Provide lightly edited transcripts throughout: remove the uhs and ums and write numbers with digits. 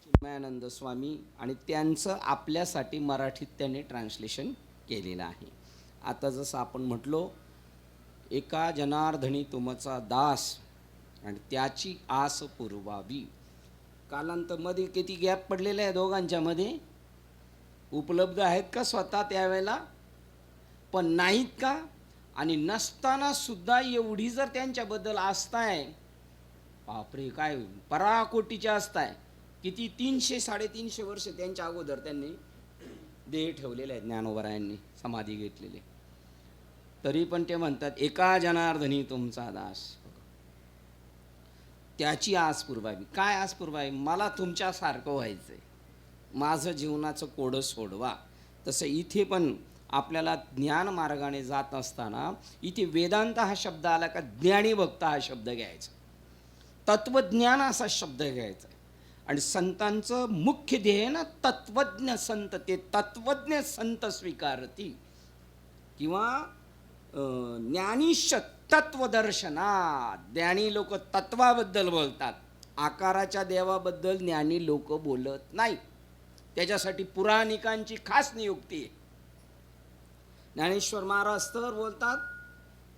चिन्मयानंद स्वामी आणि त्यांचं आपल्यासाठी मराठीत त्यांनी ट्रान्सलेशन केलेलं आहे. आता जसं आपण म्हटलो, एका जनार्दनी तुमचा दास आणि त्याची आस पुरवावी. कालांतमध्ये किती गॅप पडलेला आहे दोघांच्या मध्ये? उपलब्ध आहेत का स्वतः त्यावेळेला? पण नाहीत का? आणि नसताना सुद्धा एवढी जर त्यांच्याबद्दल आस्था आहे, बापरे, काय पराकोटीच्या आस्था आहे. किती 300-350 वर्ष त्यांच्या अगोदर त्यांनी देह ठेवलेले आहेत ज्ञानोबरायांनी, समाधी घेतलेले. तरी पण ते म्हणतात, एका जनार्दनी तुमचा दास, त्याची आस पुरवावी. काय आस पुरवावी? मला तुमच्यासारखं व्हायचंय, माझं जीवनाचं कोडं सोडवा. तसं इथे पण आपल्याला ज्ञान मार्गाने जात असताना इथे वेदांत हा शब्द आला का ज्ञानी भक्त हा शब्द घ्यायचा, तत्वज्ञान असा शब्द घ्यायचा. आणि संतांचं मुख्य ध्येय ना तत्वज्ञ संत, ते तत्वज्ञ संत स्वीकारती किंवा ज्ञानीश तत्वदर्शना. ज्ञानी लोक तत्वाबद्दल बोलतात, आकाराच्या देवाबद्दल ज्ञानी लोक बोलत नाही. त्याच्यासाठी पुराणिकांची खास नियुक्ती आहे. ज्ञानेश्वर महाराज तर बोलतात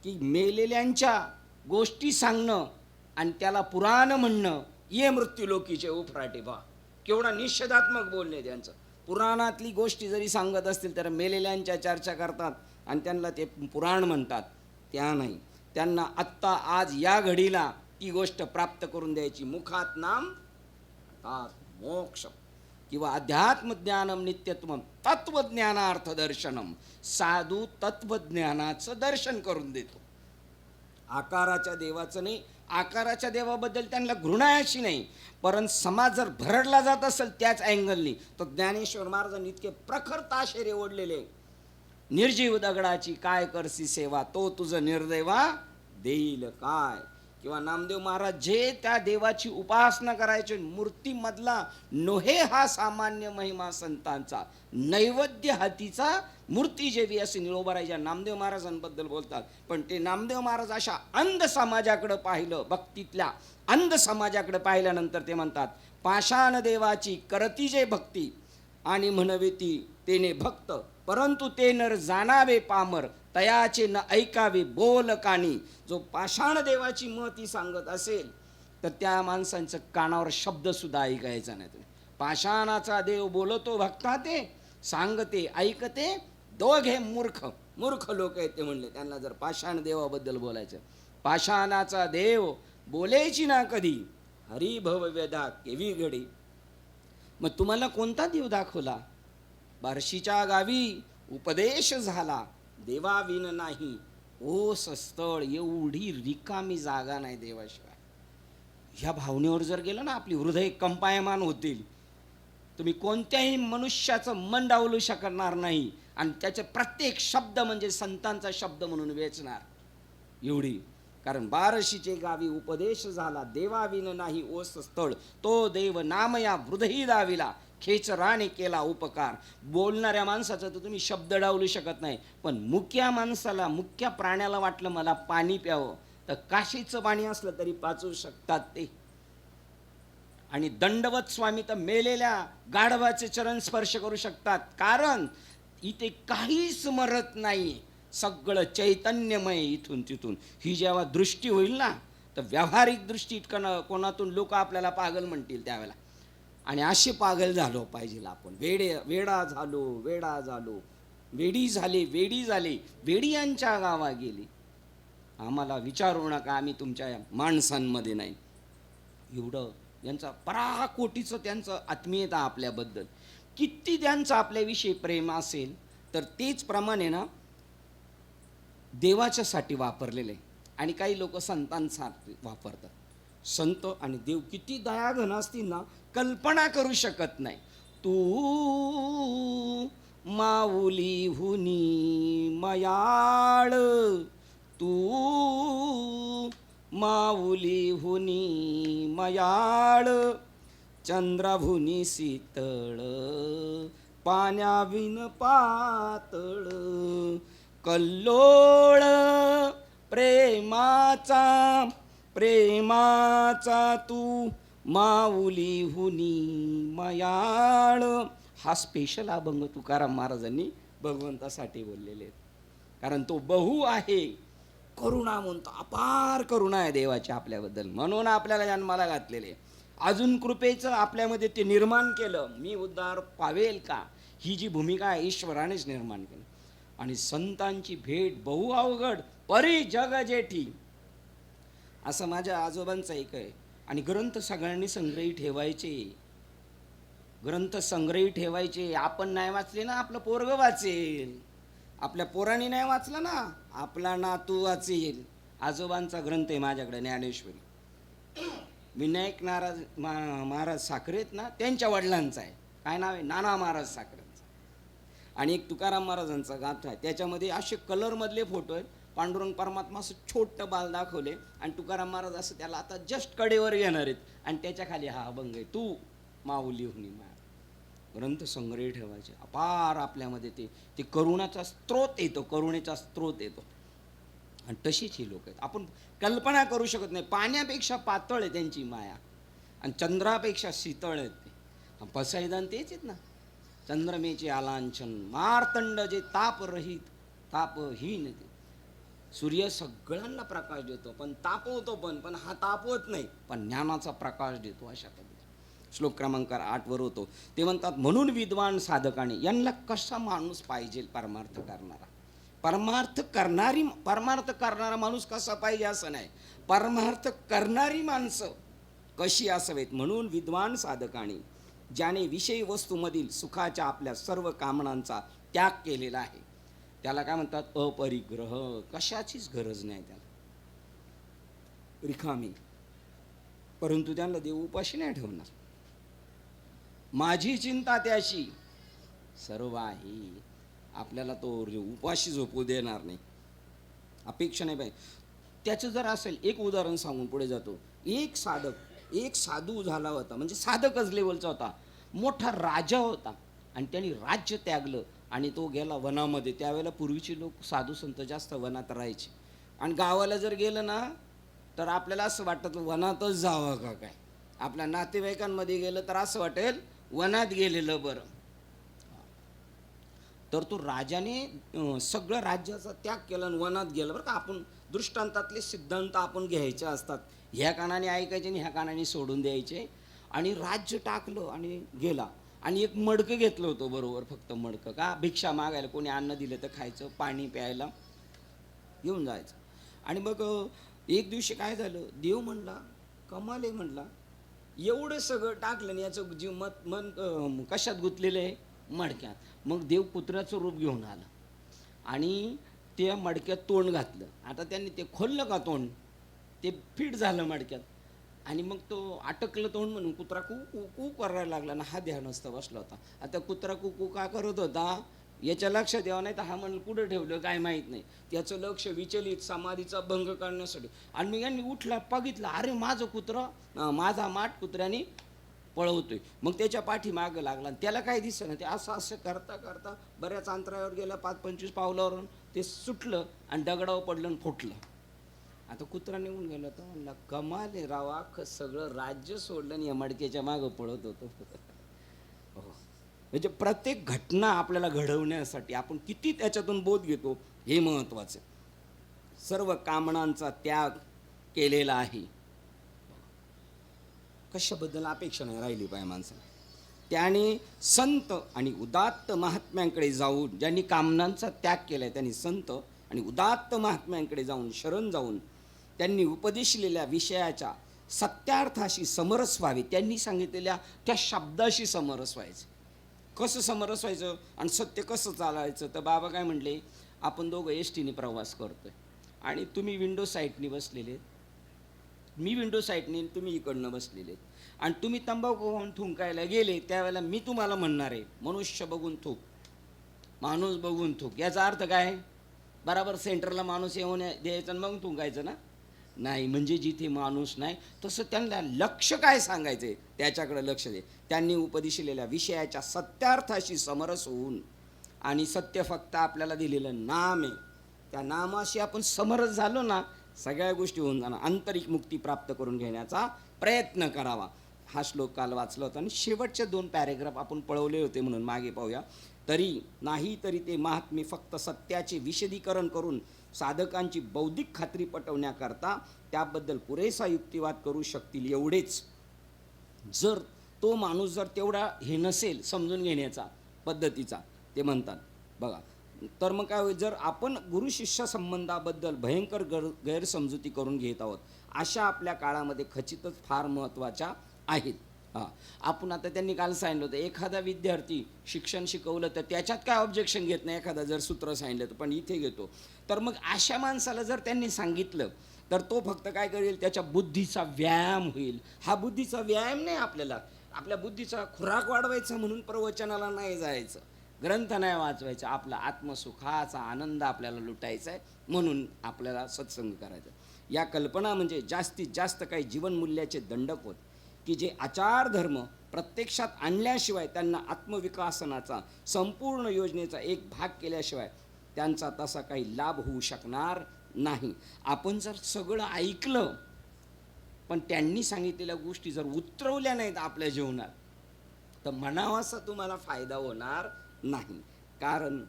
की मेलेल्यांच्या गोष्टी सांगणं आणि त्याला पुराण म्हणणं, ये मृत्यूलोकीचे उफराटे. बा, केवढा निषेधात्मक बोलणे त्यांचं. पुराणातली गोष्टी जरी सांगत असतील तर मेलेल्यांच्या चर्चा करतात आणि त्यांना ते पुराण म्हणतात. त्या नाही, त्यांना आत्ता आज या घडीला ती गोष्ट प्राप्त करून द्यायची. मुखात नाम मोक्ष किंवा अध्यात्म ज्ञानम नित्यत्वम तत्वज्ञानार्थ दर्शनम. साधू तत्वज्ञानाचं दर्शन करून देतो, आकाराच्या देवाचं नाही. आकाराच्या देवाबद्दल त्यांना घृणा अशी नाही, परंतु समाज जर भरडला जात असेल त्याच अँगलनी, तर ज्ञानेश्वर महाराजांनी इतके प्रखर ताशेरे ओढलेले. निर्जीव दगडाची काय करसी सेवा, तो तुझं निर्दैवा देईल काय. किंवा नामदेव महाराज जे त्या देवाची उपासना करायचे, मूर्तीमधला नोहे हा सामान्य महिमा संतांचा, नैवेद्य हातीचा मूर्ती जेवी असे निळोबाराच्या नामदेव महाराजांबद्दल बोलतात. पण ते नामदेव महाराज अशा अंध समाजाकडे पाहिलं, भक्तीतल्या अंध समाजाकडे पाहिल्यानंतर ते म्हणतात, पाषाण देवाची करती जे भक्ती आणि म्हणवे ती तेने भक्त, परंतु ते नर जाणावे पामर, तयाचे न ऐकावे बोल कानी. जो पाषाण देवाची महती सांगत असेल तर त्या माणसांचं कानावर शब्द सुद्धा ऐकायचा नाही. पाषाणाचा देव बोलतो भक्ता, ते सांगते ऐकते दोघे मूर्ख. मूर्ख लोक आहेत ते म्हणले, त्यांना जर पाषाण देवाबद्दल बोलायचं. पाषाणाचा देव बोलायची ना कधी, हरिभव वेदा केवी घडी. मग तुम्हाला कोणता देव दाखवला? बार्शीच्या गावी उपदेश झाला, देवाविन नाही ओस स्थळ. एवढी रिकामी जागा नाही देवाशिवाय. ह्या भावनेवर जर गेलं ना, आपली हृदय कंपायमान होतील. तुम्ही कोणत्याही मनुष्याचं मन डावलू शकणार नाही आणि त्याचे प्रत्येक शब्द म्हणजे संतांचा शब्द म्हणून वेचणार एवढी. कारण बार्शीचे गावी उपदेश झाला, देवाविन नाही ओस स्थळ, तो देव नामया हृदयी दाविला, खेचराने केला उपकार. बोलणाऱ्या माणसाचा तर तुम्ही शब्द डावलू शकत नाही, पण मुक्या माणसाला, मुक्या प्राण्याला वाटलं मला पाणी प्यावं, तर काशीचं पाणी असलं तरी पाचू शकतात ते. आणि दंडवत स्वामी तर मेलेल्या गाढवाचे चरण स्पर्श करू शकतात, कारण इथे काहीच मरत नाही, सगळं चैतन्यमय इथून तिथून. ही जेव्हा दृष्टी होईल ना, तर व्यावहारिक दृष्टी कोणातून लोक आपल्याला पागल म्हणतील त्यावेळेला. आणि असे पागल झालो पाहिजे आपण. वेडा झालो, वेडी झाले, वेडियांच्या गावा गेली. आम्हाला विचारू नका, आम्ही तुमच्या माणसांमध्ये नाही. एवढं यांचा पराकोटीचं त्यांचं आत्मीयता आपल्याबद्दल. किती त्यांचं आपल्याविषयी प्रेम असेल तर तेच प्रमाणे ना देवाच्यासाठी वापरलेले. आणि काही लोक संतांसाठी वापरतात. संत आणि देव किती दयाघन असतील ना, कल्पना करू शकत नाही. तू माऊली हुनी मयाळ, तू माऊली हुनी मयाळ, चंद्रभुनी शीतळ, पाण्याविन पातळ, कल्लोळ प्रेमाचा तू माऊली हुनी मयाळ. हा स्पेशल अभंग तुकाराम महाराजांनी भगवंतासाठी बोललेले आहेत. कारण तो बहु आहे, करुणा म्हणतो, अपार करुणा आहे देवाची आपल्याबद्दल, म्हणून आपल्याला जन्माला घातलेले. अजून कृपेचं आपल्यामध्ये ते निर्माण केलं. मी उद्धार पावेल का, ही जी भूमिका आहे ईश्वरानेच निर्माण केली. आणि संतांची भेट बहु अवघड, परी जग जेठी, असं माझ्या आजोबांचं एक आहे. आणि ग्रंथ सगळ्यांनी संग्रही ठेवायचे, ग्रंथ संग्रही ठेवायचे. आपण नाही वाचले ना, आपलं पोरग वाचेल. आपल्या पोरांनी नाही वाचलं ना, आपला नातू वाचेल. आजोबांचा ग्रंथ आहे माझ्याकडे, ज्ञानेश्वरी. विनायक महाराज साखरे आहेत ना, त्यांच्या वडिलांचा आहे. काय नाव आहे? नाना महाराज साखरेंचा. आणि एक तुकाराम महाराजांचा गाथा आहे, त्याच्यामध्ये असे कलरमधले फोटो आहेत. पांडुरंग परमात्मा असं छोटं बाल दाखवले आणि तुकाराम महाराज असं त्याला आता जस्ट कडेवर येणार आहेत, आणि त्याच्या खाली हा अभंग आहे, तू माऊली हुनी माळ. ग्रंथ संग्रही ठेवायचे. अपार आपल्यामध्ये ते करुणाचा स्त्रोत येतो, करुणेचा स्त्रोत येतो. आणि तशीच ही लोक आहेत, आपण कल्पना करू शकत नाही. पाण्यापेक्षा पातळ आहे त्यांची माया, आणि चंद्रापेक्षा शीतळ आहेत ते. पसायदान तेच आहेत ना, चंद्रमेचे आलांछन मार्तंड जे तापरहित तापहीन ते. सूर्य सगळ्यांना प्रकाश देतो, पण तापवतो पण हा तापवत नाही, पण ज्ञानाचा प्रकाश देतो. अशा पद्धतीने श्लोक क्रमांक 8 वर होतो. ते म्हणतात, म्हणून विद्वान साधकाने यांना कसा माणूस पाहिजे परमार्थ करणारा. परमार्थ करणारा माणूस कसा पाहिजे असं नाही, परमार्थ करणारी माणसं कशी असावेत. म्हणून विद्वान साधकाने ज्याने विषय वस्तूमधील सुखाच्या आपल्या सर्व कामनांचा त्याग केलेला आहे, त्याला काय म्हणतात? अपरिग्रह. कशाचीच गरज नाही त्याला, रिकामी. परंतु त्यांना देव उपाशी नाही ठेवणार. माझी चिंता त्याशी सर्व आहे. आपल्याला तो उपाशी झोपू देणार नाही, अपेक्षा नाही पाहिजे. त्याचं जर असेल, एक उदाहरण सांगून पुढे जातो. एक साधू झाला होता, म्हणजे साधकच लेवलचा होता, मोठा राजा होता, आणि त्यांनी राज्य त्यागलं आणि तो गेला वनामध्ये. त्यावेळेला पूर्वीचे लोक साधू संत जास्त वनात राहायचे. आणि गावाला जर गेलं ना, तर आपल्याला असं वाटतं वनातच जावं का काय. आपल्या नातेवाईकांमध्ये गेलं तर असं वाटेल वनात गेलेलं बरं. तर तो राजाने सगळं राज्याचा त्याग केला आणि वनात गेला बरं का. आपण दृष्टांतातले सिद्धांत आपण घ्यायचे असतात, ह्या कानाने ऐकायचे आणि ह्या कानाने सोडून द्यायचे. आणि राज्य टाकलं आणि गेला. आणि एक मडकं घेतलं होतं बरोबर, फक्त मडकं, का भिक्षा मागायला, कोणी अन्न दिलं तर खायचं, पाणी प्यायला घेऊन जायचं. आणि मग एक दिवशी काय झालं, देव म्हणला कमाल आहे, म्हणला एवढं सगळं टाकलं आणि याचं जीव मन कशात गुंतलेलं आहे? मडक्यात. मग देव कुत्र्याचं रूप घेऊन आलं आणि त्या मडक्यात तोंड घातलं. आता त्यांनी ते खोललं का तोंड, ते फिट झालं मडक्यात. आणि मग तो अटकलं तोंड म्हणून कुत्रा कू कू करायला लागला ना. हा ध्यानस्थ बसला होता. आता कुत्रा कू का करत होता याच्या लक्षात द्यावं, नाही तर हा म्हणून कुठं ठेवलं काय माहीत नाही. त्याचं लक्ष विचलित, समाधीचा भंग करण्यासाठी. आणि मग यांनी उठला, बघितलं, अरे माझं कुत्रं, माझा माठ कुत्र्याने पळवतोय. मग त्याच्या पाठी मागं लागला, त्याला काय दिसलं ना, ते असं करता करता बऱ्याच अंतरावर गेलं, 5-25 पावलावरून ते सुटलं आणि दगडावर पडलं आणि फुटलं. आता कुत्रा निघून गेला. तर म्हणला कमाल आहे राव, अख्खं सगळं राज्य सोडलं आणि या मडक्याच्या मागं पळत होतो. म्हणजे प्रत्येक घटना आपल्याला घडवण्यासाठी आपण किती त्याच्यातून बोध घेतो हे महत्त्वाचं. सर्व कामनांचा त्याग केलेला आहे. कशाबद्दल अपेक्षा नाही राहिली पाहिजे माणसाला. त्याने संत आणि उदात्त महात्म्यांकडे जाऊन, ज्यांनी कामनांचा त्याग केलाय त्यांनी संत आणि उदात्त महात्म्यांकडे जाऊन, शरण जाऊन, त्यांनी उपदेशलेल्या विषयाच्या सत्यार्थाशी समरस व्हावे. त्यांनी सांगितलेल्या त्या शब्दाशी समरस व्हायचं. कसं समरस व्हायचं आणि सत्य कसं चालायचं? तर बाबा काय म्हटले, आपण दोघं एसटीने प्रवास करतोय आणि तुम्ही विंडो साईडने बसलेले, मी विंडो साईडने, तुम्ही इकडनं बसलेले, आणि तुम्ही तंबाखू खाऊन थुंकायला गेले, त्यावेळेला मी तुम्हाला म्हणणार आहे मनुष्य बघून थूक, माणूस बघून थूक. याचा अर्थ काय? बराबर सेंटरला माणूस येऊन द्यायचं आणि मग थुंकायचं ना? नाही. म्हणजे जिथे माणूस नाही तसं त्यांना लक्ष काय सांगायचे त्याच्याकडे लक्ष दे. त्यांनी उपदेशलेल्या विषयाच्या सत्यार्थाशी समरस होऊन, आणि सत्य फक्त आपल्याला दिलेलं नाम आहे, त्या नामाशी आपण समरस झालो ना, सगळ्या गोष्टी होऊन जाणार. आंतरिक मुक्ती प्राप्त करून घेण्याचा प्रयत्न करावा. हा श्लोक काल वाचला होता आणि शेवटचे 2 पॅरेग्राफ आपण पळवले होते म्हणून मागे पाहूया. नाही तरी ते महात्मे फक्त सत्याचे विशदीकरण करून साधकांची बौद्धिक खात्री पटवण्याकरता त्याबद्दल पुरेसा युक्तिवाद करू शकतील एवढेच. जर तो माणूस जर तेवढा हे नसेल समजून घेण्याचा पद्धतीचा, ते म्हणतात बघा, तर मग काय होईल, जर आपण गुरु शिष्य संबंधाबद्दल भयंकर गैरसमजुती करून घेत आहोत, अशा आपल्या काळामध्ये खचितच फार महत्त्वाच्या आहेत. आपण आता त्यांनी काल सांगितलं होतं, एखादा विद्यार्थी शिक्षण शिकवलं तर त्याच्यात काय ऑब्जेक्शन घेत नाही, एखादा जर सूत्र सांगितलं तर, पण इथे घेतो. तर मग अशा माणसाला जर त्यांनी सांगितलं तर तो फक्त काय करेल, त्याच्या बुद्धीचा व्यायाम होईल. हा बुद्धीचा व्यायाम नाही, आपल्या बुद्धीचा खुराक वाढवायचा म्हणून प्रवचनाला नाही जायचं, ग्रंथ नाही वाचवायचा, आपला आत्मसुखाचा आनंद आपल्याला लुटायचा आहे म्हणून आपल्याला सत्संग करायचा. या कल्पना म्हणजे जास्तीत जास्त काही जीवनमूल्याचे दंडक होत की जे आचार धर्म प्रत्यक्षात आणल्याशिवाय, त्यांना आत्मविकासनाचा संपूर्ण योजनेचा एक भाग केल्याशिवाय त्यांचा तसा काही लाभ होऊ शकणार नाही. आपण जर सगळं ऐकलं पण त्यांनी सांगितलेल्या गोष्टी जर उतरवल्या नाहीत आपल्या जीवनात, तर म्हणावासा तुम्हाला फायदा होणार नाही. कारण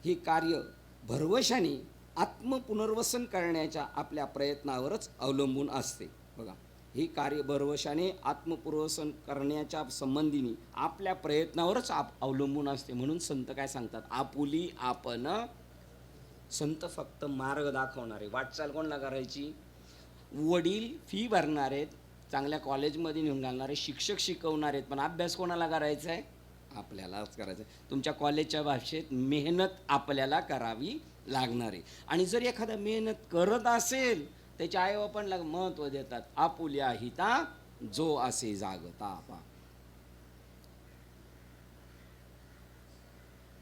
हे कार्य भरवशाने आत्मपुनर्वसन करण्याच्या आपल्या प्रयत्नावरच अवलंबून असते. बघा, हे कार्य भरवशाने आत्मपुनर्वसन करण्याच्या संबंधीने आपल्या प्रयत्नावरच अवलंबून असते. म्हणून संत काय सांगतात, आपुली आपण. संत फक्त मार्ग दाखवणारे, वाटचाल कोणाला करायची, वडील फी भरणार आहेत, चांगल्या कॉलेजमध्ये नेऊन घालणारे, शिक्षक शिकवणार आहेत, पण अभ्यास कोणाला करायचा आहे, आपल्यालाच करायचं आहे. तुमच्या कॉलेजच्या भाषेत मेहनत आपल्याला करावी लागणार आहे. आणि जर एखादा मेहनत करत असेल, त्याच्या आईबापांना महत्त्व देतात, आपुल्या हिता जो असे जागता.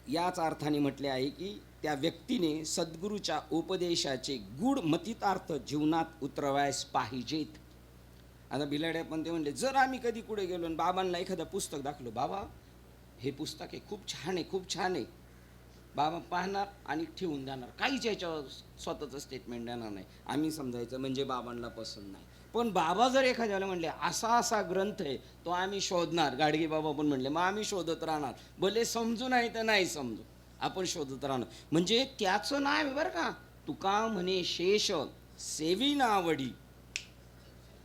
याच अर्थाने म्हटले आहे की त्या व्यक्तीने सद्गुरूच्या उपदेशाचे गूढ मतितार्थ जीवनात उतरवायस पाहिजेत. आता बिलाडे पण ते म्हणले, जर आम्ही कधी कुठे गेलो आणि बाबांना एखादं पुस्तक दाखवलं, बाबा हे पुस्तक आहे, खूप छान आहे, खूप छान आहे, बाबा पाहणार आणि ठेवून देणार, काहीच याच्यावर स्वतःचं स्टेटमेंट देणार नाही. आम्ही समजायचं म्हणजे बाबांना पसंत नाही. पण बाबा जर एखाद्याला म्हणले असा ग्रंथ आहे, तो आम्ही शोधणार, गाडगे बाबा पण म्हणले, मग आम्ही शोधत राहणार, भले समजू नाही तर नाही समजू, आपण शोधत राहणार. म्हणजे त्याचं नाव आहे बरं का, तुका म्हणे शेष सेवी नावडी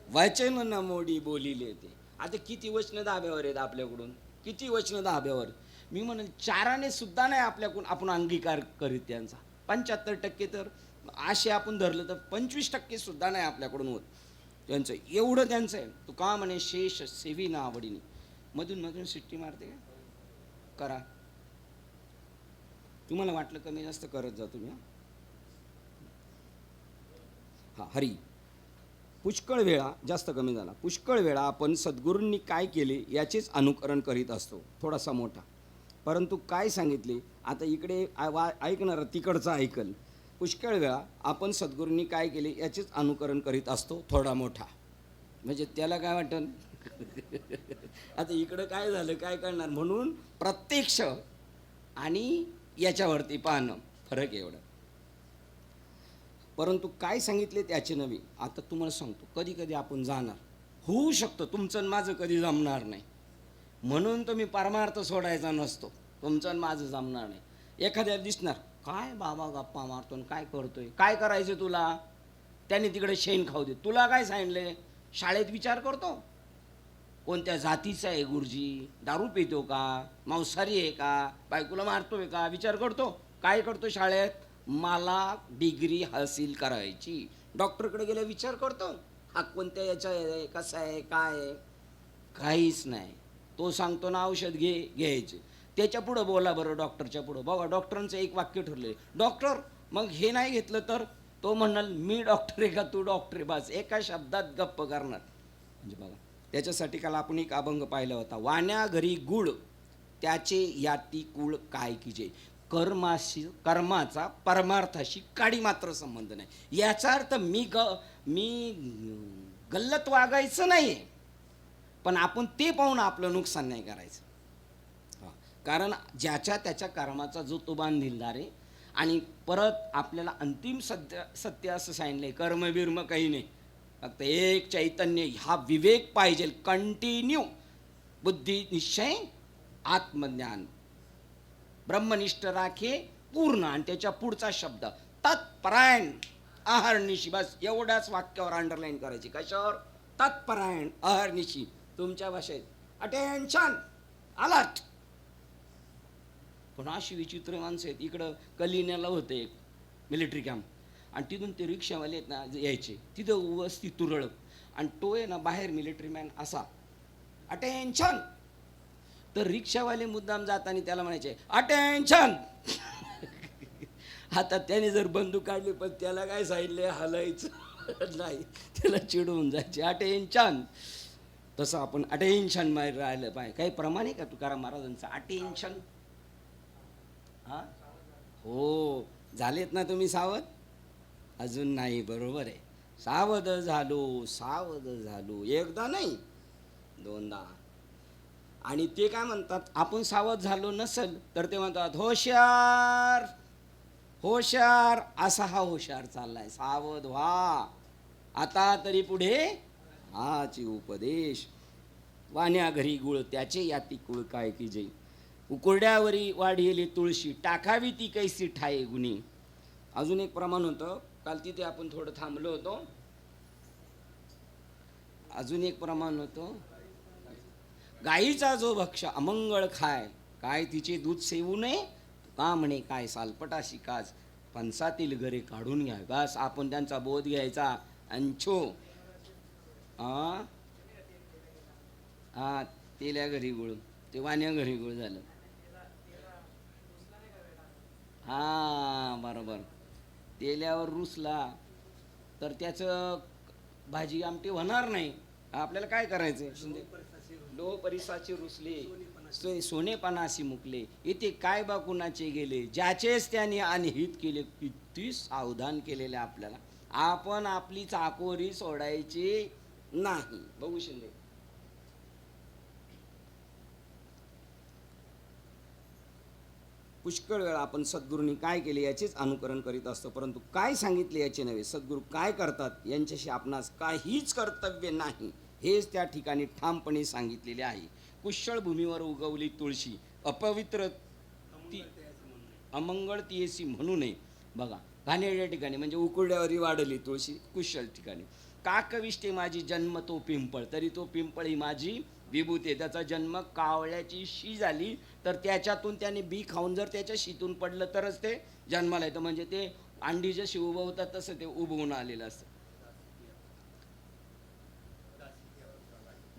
वचन न मोडी बोलिले ते. आता किती वचन धाब्यावर आहेत आपल्याकडून, किती वचन धाब्यावर. मी म्हणेन 4 सुद्धा नाही आपल्याकडून आपण अंगीकार करीत त्यांचा. 75% तर असे आपण धरलं तर 25% सुद्धा नाही आपल्याकडून होत त्यांचं, एवढं त्यांचं आहे. तू का म्हणे शेष सेवी ना आवडीने. मधून सिट्टी मारते का, करा. तुम्हाला वाटलं कमी जास्त करत जा तुम्ही. हा हरी. पुष्कळ वेळा, जास्त कमी झाला, पुष्कळ वेळा आपण सद्गुरूंनी काय केले याचेच अनुकरण करीत असतो, थोडासा मोठा. परंतु काय सांगितले, आता इकडे ऐकणार तिकडचं ऐकल. पुष्कळ वेळा आपण सद्गुरूंनी काय केले याचेच अनुकरण करीत असतो, थोडा मोठा. म्हणजे त्याला काय वाटतं आता इकडं काय झालं काय करणार. म्हणून प्रत्यक्ष आणि याच्यावरती पाहणं, फरक एवढा. परंतु काय सांगितले त्याचे नवे. आता तुम्हाला सांगतो, कधी कधी आपण जाणार, होऊ शकतं तुमचं माझं कधी जमणार नाही, म्हणून तुम्ही परमार्थ सोडायचा नसतो, तुमचं माझं जमणार नाही. एखाद्याला दिसणार, काय बाबा गप्पा मारतो, काय करतोय, काय करायचं तुला, त्याने तिकडे शेण खाऊ दे, तुला काय सांगितले. शाळेत विचार करतो, कोणत्या जातीचा आहे गुरुजी, दारू पितो का, मांसाहारी आहे का, बायकोला मारतोय का, विचार करतो. काय करतो शाळेत, मला डिग्री हासिल करायची. डॉक्टरकडे गेला विचार करतो, हा कोणत्या याचा आहे, कसा आहे, काय आहे, काहीच नाही. तो सांगतो ना औषध घ्यायचे, त्याच्या पुढं बोला बरं, डॉक्टरच्या पुढं बघा. डॉक्टरांचं एक वाक्य ठरले, डॉक्टर मग हे नाही घेतलं तर, तो म्हणाल मी डॉक्टर आहे का तू डॉक्टर आहे, बस एका शब्दात गप्प करणार. म्हणजे बघा, त्याच्यासाठी काल आपण एक अभंग पाहिला होता, वाण्या घरी गुळ त्याचे याती कुळ काय कीजे. कर्माचा परमार्थाशी काडी मात्र संबंध नाही. याचा अर्थ मी गल्लत वागायचं नाही, पण आपण ते पाहून आपलं नुकसान नाही करायचं. कारण ज्याच्या त्याच्या कर्माचा जो तो बांधिलदार आहे. आणि परत आपल्याला अंतिम सत्य असं सांगितलंय, कर्म बिर्म काही नाही, फक्त एक चैतन्य, हा विवेक पाहिजे कंटिन्यू. बुद्धी निश्चय आत्मज्ञान ब्रह्मनिष्ठ राखे पूर्ण. आणि त्याच्या पुढचा शब्द तत्परायण अहर्निशी. बस एवढ्याच वाक्यावर अंडरलाईन करायची. कशावर? तत्परायण अहर्निशी. तुमच्या भाषेत अटेन्शन, अलर्ट. पण अशी विचित्र माणसं आहेत. इकडं कलिन्याला होते एक मिलिटरी कॅम्प, आणि तिथून ते रिक्षावाले आहेत ना यायचे, तिथं वस्ती तुरळक, आणि तो आहे ना बाहेर मिलिटरी मॅन असा अटेन्शन. तर रिक्षावाले मुद्दाम जाताना त्याला म्हणायचे अटेन्शन. आता त्याने जर बंदूक काढली पण त्याला काय सांगितले हलायचं नाही, त्याला चिडवून जायचे अटेन्शन. तसं आपण अटेन्शन माहीत राहिलं पाहिजे. काही प्रमाण आहे का तुकाराम महाराजांचं अटेन्शन? हा हो, झालेत ना तुम्ही सावध? अजून नाही. बरोबर आहे. सावध झालो, सावध झालो. एकदा नाही, दोनदा. आणि ते काय म्हणतात, आपण सावध झालो नसल तर ते म्हणतात होशार होशार. असा हा होशार चाललाय. सावध व्हा आता तरी पुढे हाची उपदेश. वाण्या घरी गुळ त्याचे याती कुळ काय की जै. उकुरड्यावरी वाढेली तुळशी टाकावी ती कैसी ठाये गुणी. अजून एक प्रमाण होतं, काल तिथे आपण थोडं थांबलो होतो. अजून एक प्रमाण होतं, गाईचा जो भक्ष अमंगळ खाय काय तिचे दूध सेवू नये. का म्हणे काय सालपटाशी काच फणसातील घरे काढून घ्या. बस आपण त्यांचा बोध घ्यायचा. अंछो हा तेल्या घरी गुळ, ते वाण्या घरी गुळ झालं. हा बरोबर. तेल्यावर रुसला तर त्याचं भाजी आमटी होणार नाही. आपल्याला काय करायचं? शिंदे लोह परिसाचे रुसले सोनेपणाशी मुकले. इथे काय बा कुणाचे गेले ज्याचेच त्याने अनहित केले. किती सावधान केलेले आपल्याला. आपण आपली चाकोरी सोडायची नाही. बघू शिंदे, पुष्कळ वेळा आपण सद्गुरूंनी काय केले याचेच अनुकरण करीत असतो, परंतु काय सांगितले याचे नव्हे. सद्गुरू काय करतात यांच्याशी आपणास काहीच कर्तव्य नाही, हेच त्या ठिकाणी ठामपणे सांगितलेले आहे. कुशळ भूमीवर उगवली तुळशी अपवित्र ती अमंगळ तियेसी म्हणू नये. बघा, घाणेरड्या ठिकाणी म्हणजे उकुरड्यावरी वाढली तुळशी कुशल ठिकाणी. काकविष्टे माझी जन्म तो पिंपळ, तरी तो पिंपळ ही माझी विभूती आहे. त्याचा जन्म कावळ्याची शी झाली तर त्याच्यातून त्याने बी खाऊन जर त्याच्या शीतून पडलं तरच ते जन्माला येतं. म्हणजे ते अंडी जशी उभवतात तसं ते उभवून आलेलं असतं.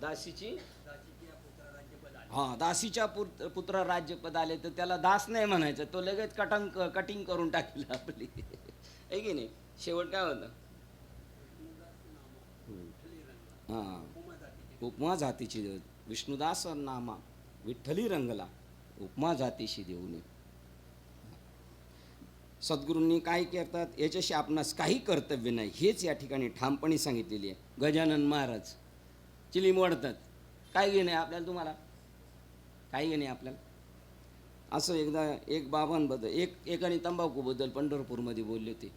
दासीची दासीच्या पुत्र राज्यपद आले तर त्याला दास नाही म्हणायचं, तो लगेच कटिंग करून टाकलं आपली. आहे की नाही? शेवट काय होतं? उपमा जातीची विष्णुदास नामा विठ्ठली रंगला उपमा जातीशी देऊन. सद्गुरूंनी काय करतात याच्याशी आपणास काही कर्तव्य नाही, हेच या ठिकाणी ठामपणे सांगितलेली आहे. गजानन महाराज चिलीम वाढतात. काय घेणे आपल्याला? तुम्हाला काय घेणे आपल्याला? असं एकदा एक बाबांबद्दल एकाने तंबाखूबद्दल पंढरपूरमध्ये बोलले होते.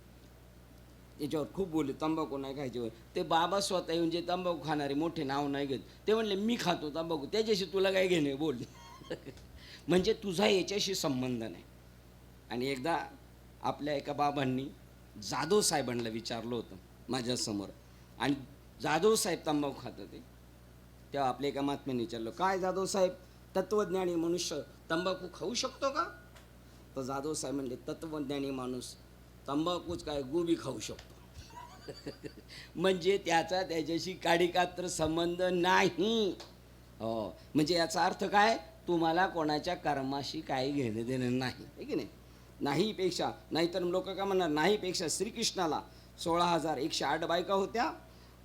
याच्यावर खूप बोलले, तंबाखू नाही खायच्यावर. ते बाबा स्वतः येऊन जे तंबाखू खाणारे मोठे नाव नाही घेत, ते म्हणले मी खातो तंबाखू, त्याच्याशी तुला काय घेणे बोलले. म्हणजे तुझा याच्याशी संबंध नाही. आणि एकदा आपल्या एका बाबांनी जाधव साहेबांना विचारलं होतं माझ्यासमोर, आणि जाधव साहेब तंबाखू खात होते. तेव्हा आपल्या एका महात्म्याने विचारलं, काय जाधव साहेब, तत्वज्ञानी मनुष्य तंबाखू खाऊ शकतो का? तर जाधव साहेब म्हणले, तत्वज्ञानी माणूस तंबाखूच काय गोबी खाऊ शकतो. म्हणजे त्याच्याशी काडीकात्र संबंध नाही. हो, म्हणजे याचा अर्थ काय? तुम्हाला कोणाच्या कर्माशी काही घेणं देणं नाही, आहे की नाही? नाहीपेक्षा, नाहीतर लोक काय म्हणणार, नाहीपेक्षा श्रीकृष्णाला 16,108 बायका होत्या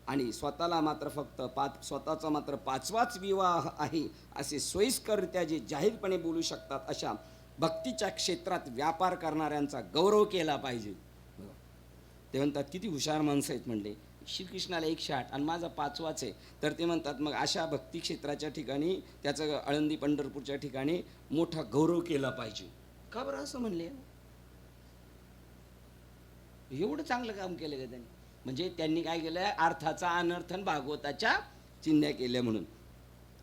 आणि स्वतःला मात्र फक्त स्वतःचा मात्र 5वाच विवाह आहे, असे सोयीस्कररित्या जे जाहीरपणे बोलू शकतात, अशा भक्तीच्या क्षेत्रात व्यापार करणाऱ्यांचा गौरव केला पाहिजे. ते म्हणतात किती हुशार माणसं आहेत म्हणले. श्रीकृष्णाला 108 आणि माझा 5वाच आहे. तर ते म्हणतात मग अशा भक्ती क्षेत्राच्या ठिकाणी त्याचं आळंदी पंढरपूरच्या ठिकाणी मोठा गौरव केला पाहिजे. का बरं असं म्हणले? एवढं चांगलं काम केलं का त्यांनी? म्हणजे त्यांनी काय केलं, अर्थाचा अनर्थन भागवताच्या चिन्ह केल्या. म्हणून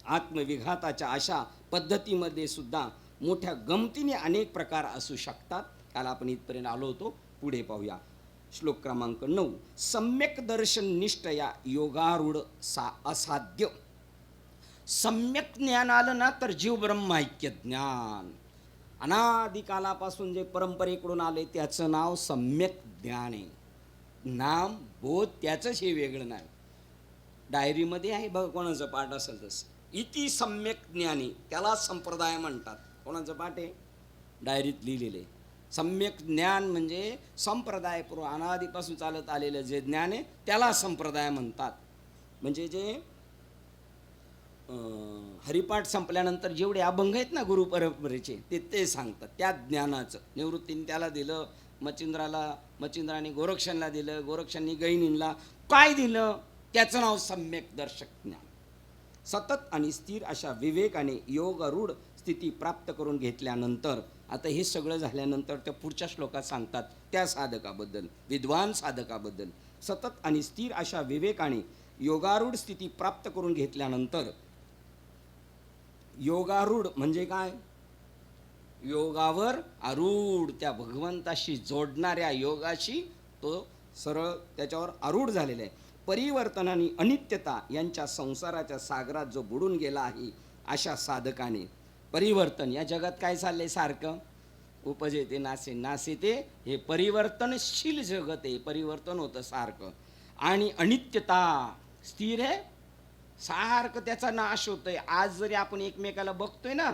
आत्मविघाताच्या अशा पद्धतीमध्ये सुद्धा मोठ्या गमतीने अनेक प्रकार असू शकतात. काल आपण इथपर्यंत आलो होतो, पुढे पाहूया. श्लोक क्रमांक 9. सम्यक दर्शन निष्ठया योगारूढ असाध्य. सम्यक ज्ञान आलं ना तर जीव ब्रह्माऐक्य ज्ञान. अनादिकालापासून जे परंपरेकडून आले त्याचं नाव सम्यक ज्ञान आहे. नाम बोध त्याचंच हे वेगळं नाही. डायरीमध्ये आहे बघ, कोणाचं पाठ असेल तसं, इति सम्यक ज्ञानी, त्याला संप्रदाय म्हणतात. कोणाचं पाठ आहे? डायरीत लिहिलेले. सम्यक ज्ञान म्हणजे संप्रदायपूर्व अनादिपासून चालत आलेलं जे ज्ञान आहे त्याला संप्रदाय म्हणतात. म्हणजे जे हरिपाठ संपल्यानंतर जेवढे अभंग आहेत ना गुरु परंपरेचे ते सांगतात. त्या ज्ञानाचं निवृत्तीने त्याला दिलं, मच्छिंद्राने गोरक्षांना दिलं, गोरक्षांनी गैनींना काय दिलं, त्याचं नाव सम्यक दर्शक ज्ञान. सतत आणि स्थिर अशा विवेकाने योगारूढ स्थिती प्राप्त करून घेतल्यानंतर, आता हे सगळं झाल्यानंतर त्या पुढच्या श्लोकात सांगतात त्या साधकाबद्दल, विद्वान साधकाबद्दल. सतत आणि स्थिर अशा विवेकाने योगारूढ स्थिती प्राप्त करून घेतल्यानंतर, योगारूढ म्हणजे काय? योगावर आरूढ, त्या भगवंताशी जोडणाऱ्या योगाशी तो सरळ त्याच्यावर आरूढ झालेला आहे. परिवर्तन आणि अनित्यता यांच्या संसाराच्या सागरात जो बुडून गेला आहे अशा साधकाने, परिवर्तन या जगात काय चाललंय सारखं, उपजे ते नासे, नासे ते, हे परिवर्तनशील जगत आहे, परिवर्तन होतं सारखं. आणि अनित्यता स्थिर आहे, सारखं त्याचा नाश होतोय. आज जरी आपण एकमेकाला बघतोय ना,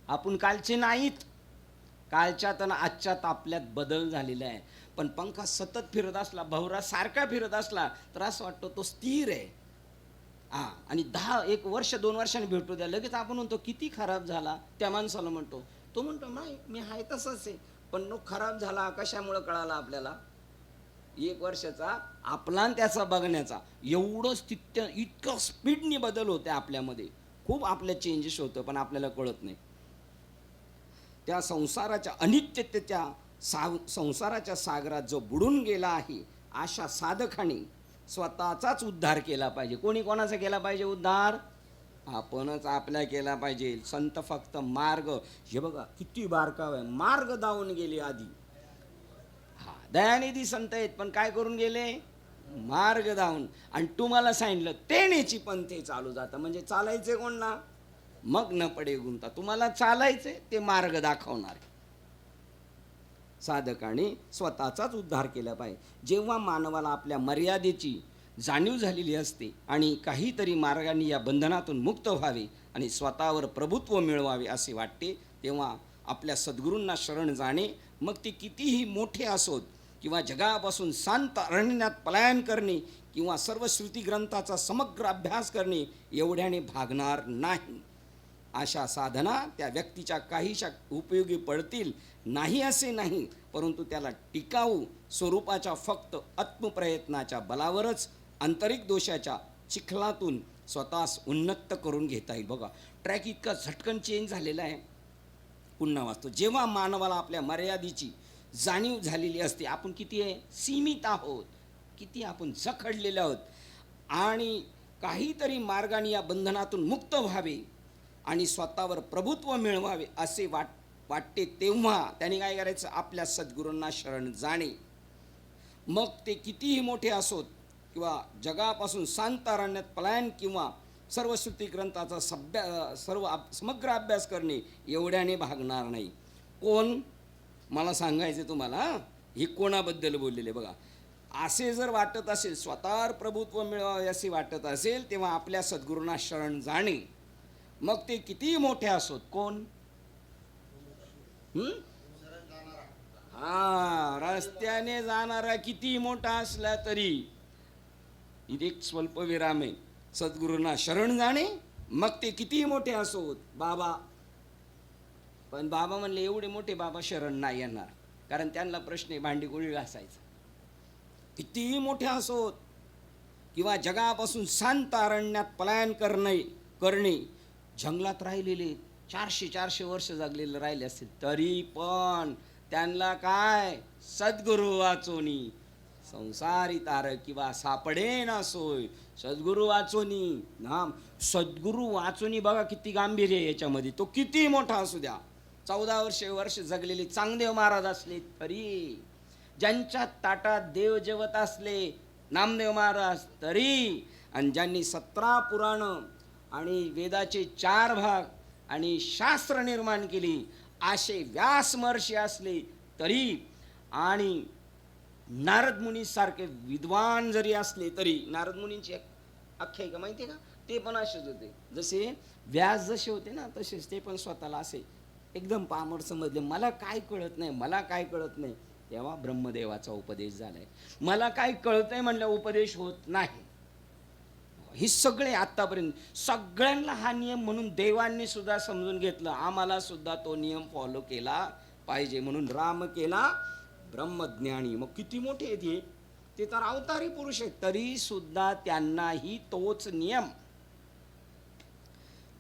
आपण कालचे नाहीत, कालच्यात आणि आजच्यात आपल्यात बदल झालेला आहे. पण पंखा सतत फिरत असला, भवरा सारखा फिरत असला तर असं वाटतं तो स्थिर आहे. आणि 1 वर्ष 2 वर्षांनी भेटतो द्या, लगेच आपण म्हणतो किती खराब झाला. त्या माणसाला म्हणतो, तो म्हणतो नाही मी आहे तसंच आहे. पण खराब झाला कशामुळे कळाला आपल्याला? 1 वर्षाचा आपला त्याचा बघण्याचा एवढं स्थित्य, इतकं स्पीडनी बदल होते आपल्यामध्ये, खूप आपल्या चेंजेस होतं पण आपल्याला कळत नाही. त्या संसाराच्या अनित्यतेच्या संसाराच्या सागरात जो बुडून गेला आहे अशा साधकाने स्वतःचाच उद्धार केला पाहिजे. कोणी कोणाचा केला पाहिजे उद्धार? आपणच आपल्या केला पाहिजे. संत फक्त मार्ग, हे बघा किती बारकाव आहे, मार्ग दावून गेले आधी. दयानिधी संत आहेत पण काय करून गेले? मार्ग दावून. आणि तुम्हाला सांगितलं तेनेची पंथे चालू जातं, म्हणजे चालायचे कोण ना, मग न पडे गुंता. तुम्हाला चालायचे ते मार्ग दाखवणार. साधकाने स्वतःचाच उद्धार केला पाहिजे. जेव्हा मानवाला आपल्या मर्यादेची जाणीव झालेली असते आणि काहीतरी मार्गाने या बंधनातून मुक्त व्हावे आणि स्वतःवर प्रभुत्व मिळवावे असे वाटते, तेव्हा आपल्या सद्गुरूंना शरण जाणे, मग ते कितीही मोठे असोत किंवा जगापासून शांत अरण्यात पलायन करणे किंवा सर्व श्रुती ग्रंथाचा समग्र अभ्यास करणे एवढ्याने भागणार नाही. अशा साधना त्या व्यक्तीच्या काहीशा उपयोगी पडतील नाही असे नाही, परंतु त्याला टिकाऊ स्वरूपाच्या फक्त आत्मप्रयत्नाच्या बलावरच आंतरिक दोषाच्या चिखलातून स्वतःस उन्नत करून घेता येईल. बघा ट्रॅक इतका झटकन चेंज झालेला आहे. पुन्हा वाचतो. जेव्हा मानवाला आपल्या मर्यादेची जाणीव झालेली असते, आपण किती आहे सीमित आहोत, किती आपण जखडलेले आहोत, आणि काहीतरी मार्गाने या बंधनातून मुक्त व्हावे आणि स्वतःवर प्रभुत्व मिळवावे असे वाटते, तेव्हा त्याने काय करायचं? आपल्या सद्गुरूंना शरण जाणे. मग ते कितीही मोठे असोत किंवा जगापासून शांत अरण्यात पलायन किंवा सर्व श्रुती ग्रंथाचा समग्र अभ्यास करणे एवढ्याने भागणार नाही. कोण? मला सांगायचं तुम्हाला, हे कोणाबद्दल बोललेले बघा. असे जर वाटत असेल, स्वतःवर प्रभुत्व मिळवावे असे वाटत असेल, तेव्हा आपल्या सद्गुरूंना शरण जाणे, मग ते कितीही मोठे असोत. कोण? रस्त्याने जाणारा किती मोठा असला तरी, इथे एक स्वल्प विराम आहे. सद्गुरूंना शरण जाणे, मग ते कितीही मोठे असोत. बाबा, पण बाबा म्हणले एवढे मोठे बाबा शरण नाही येणार, कारण त्यांना प्रश्न आहे भांडी गोळी घासायचा. कितीही मोठे असोत किंवा जगापासून शांत अरण्यात पलायन करणे, जंगलात राहिलेले 400 वर्ष जगलेले राहिले असतील तरी पण त्यांना काय? सद्गुरू वाचोनी संसारी तारक किंवा सापडे ना सोय सद्गुरू वाचोनी नाम. सद्गुरू वाचोनी बघा किती गांभीर्य आहे याच्यामध्ये. तो किती मोठा असू द्या, 14 वर्ष जगलेले चांगदेव महाराज असले तरी, ज्यांच्या ताटात देव जेवत असले नामदेव महाराज तरी, आणि ज्यांनी 17 पुराण आणि वेदाचे 4 भाग आणि शास्त्र निर्माण केली असे व्यास महर्षी असले तरी, आणि नारद मुनी सारखे विद्वान जरी असले तरी, नारद मुनींची एक आख्यायिका माहिती आहे का, ते पण असेच होते. जसे व्यास जसे होते ना तसेच ते पण स्वतःला असे एकदम पामर समजले. मला काय कळत नाही, मला काय कळत नाही. तेव्हा ब्रह्मदेवाचा उपदेश झालाय. मला काय कळतंय म्हणलं उपदेश होत नाही. हे सगळे आतापर्यंत सगळ्यांना हा नियम म्हणून देवांनी सुद्धा समजून घेतलं. आम्हाला सुद्धा तो नियम फॉलो केला पाहिजे. म्हणून राम केला ब्रह्मज्ञानी. मग किती मोठे आहेत ते तर अवतारी पुरुष आहेत, तरी सुद्धा त्यांनाही तोच नियम.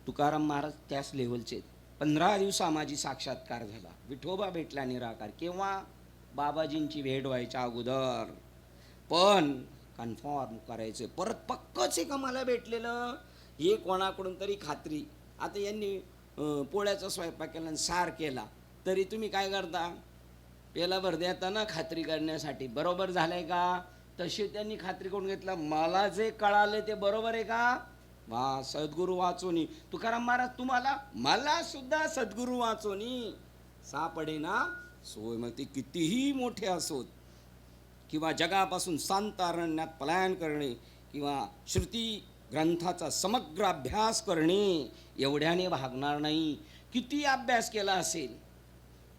तुकाराम महाराज त्याच लेवलचे. 15 दिवसा माझी साक्षात्कार झाला. विठोबा भेटला निराकार. केव्हा? बाबाजींची भेट व्हायच्या अगोदर. पण कन्फर्म करायचं परत पक्कच आहे का मला भेटलेलं, हे कोणाकडून तरी खात्री. आता यांनी पोळ्याचा स्वयंपाक केला आणि सार केला, तरी तुम्ही काय करता, पेला भर देता ना खात्री करण्यासाठी बरोबर झालंय का. तशी त्यांनी खात्री करून घेतला, मला जे कळाले ते बरोबर आहे का. वा, सद्गुरू वाचोनी. तुकाराम महाराज तुम्हाला, मला सुद्धा सद्गुरू वाचोनी सापडे ना सोय. मग ते कितीही मोठे असोत, किंवा जगापासून शांतारण्यात पलायन करणे, किंवा श्रुती ग्रंथाचा समग्र अभ्यास करणे, एवढ्याने भागणार नाही. किती अभ्यास केला असेल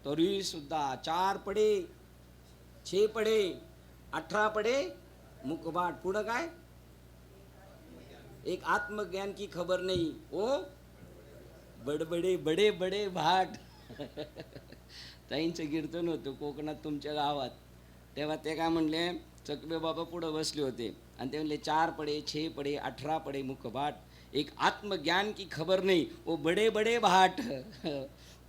तरी सुद्धा 4 पडे 6 पडे 18 पडे मुखबाट. पुढं काय, एक आत्मज्ञान की खबर नाही ओ बडबडे बडे बडे भाट. ताईंचं कीर्तन होतं कोकणात तुमच्या गावात. तेव्हा ते काय म्हणले, चकबे बाबा पुढं बसले होते आणि ते म्हणले 4 पडे 6 पडे 18 पडे मुखबाट, एक आत्मज्ञान की खबर नाही ओ बडे बडे भाट.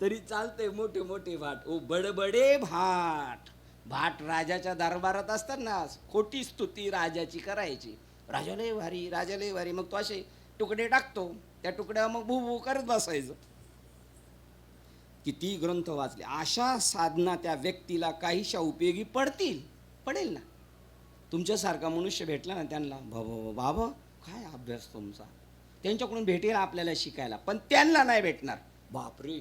तरी चालते मोठे मोठे भाट ओ बडबडे भाट. भाट राजाच्या दरबारात असतात ना, खोटी स्तुती राजाची करायची. राजा लय भारी, राजा लय भारी. मग तो असे तुकडे टाकतो, त्या तुकड्या मग भू भू करत बसायचं. किती ग्रंथ वाचले, अशा साधना त्या व्यक्तीला काहीशा उपयोगी पडेल ना. तुमच्यासारखा मनुष्य भेटला ना त्यांना, बाबा काय अभ्यास तुमचा, त्यांच्याकडून भेटेल आपल्याला शिकायला. पण त्यांना नाही भेटणार. बापरे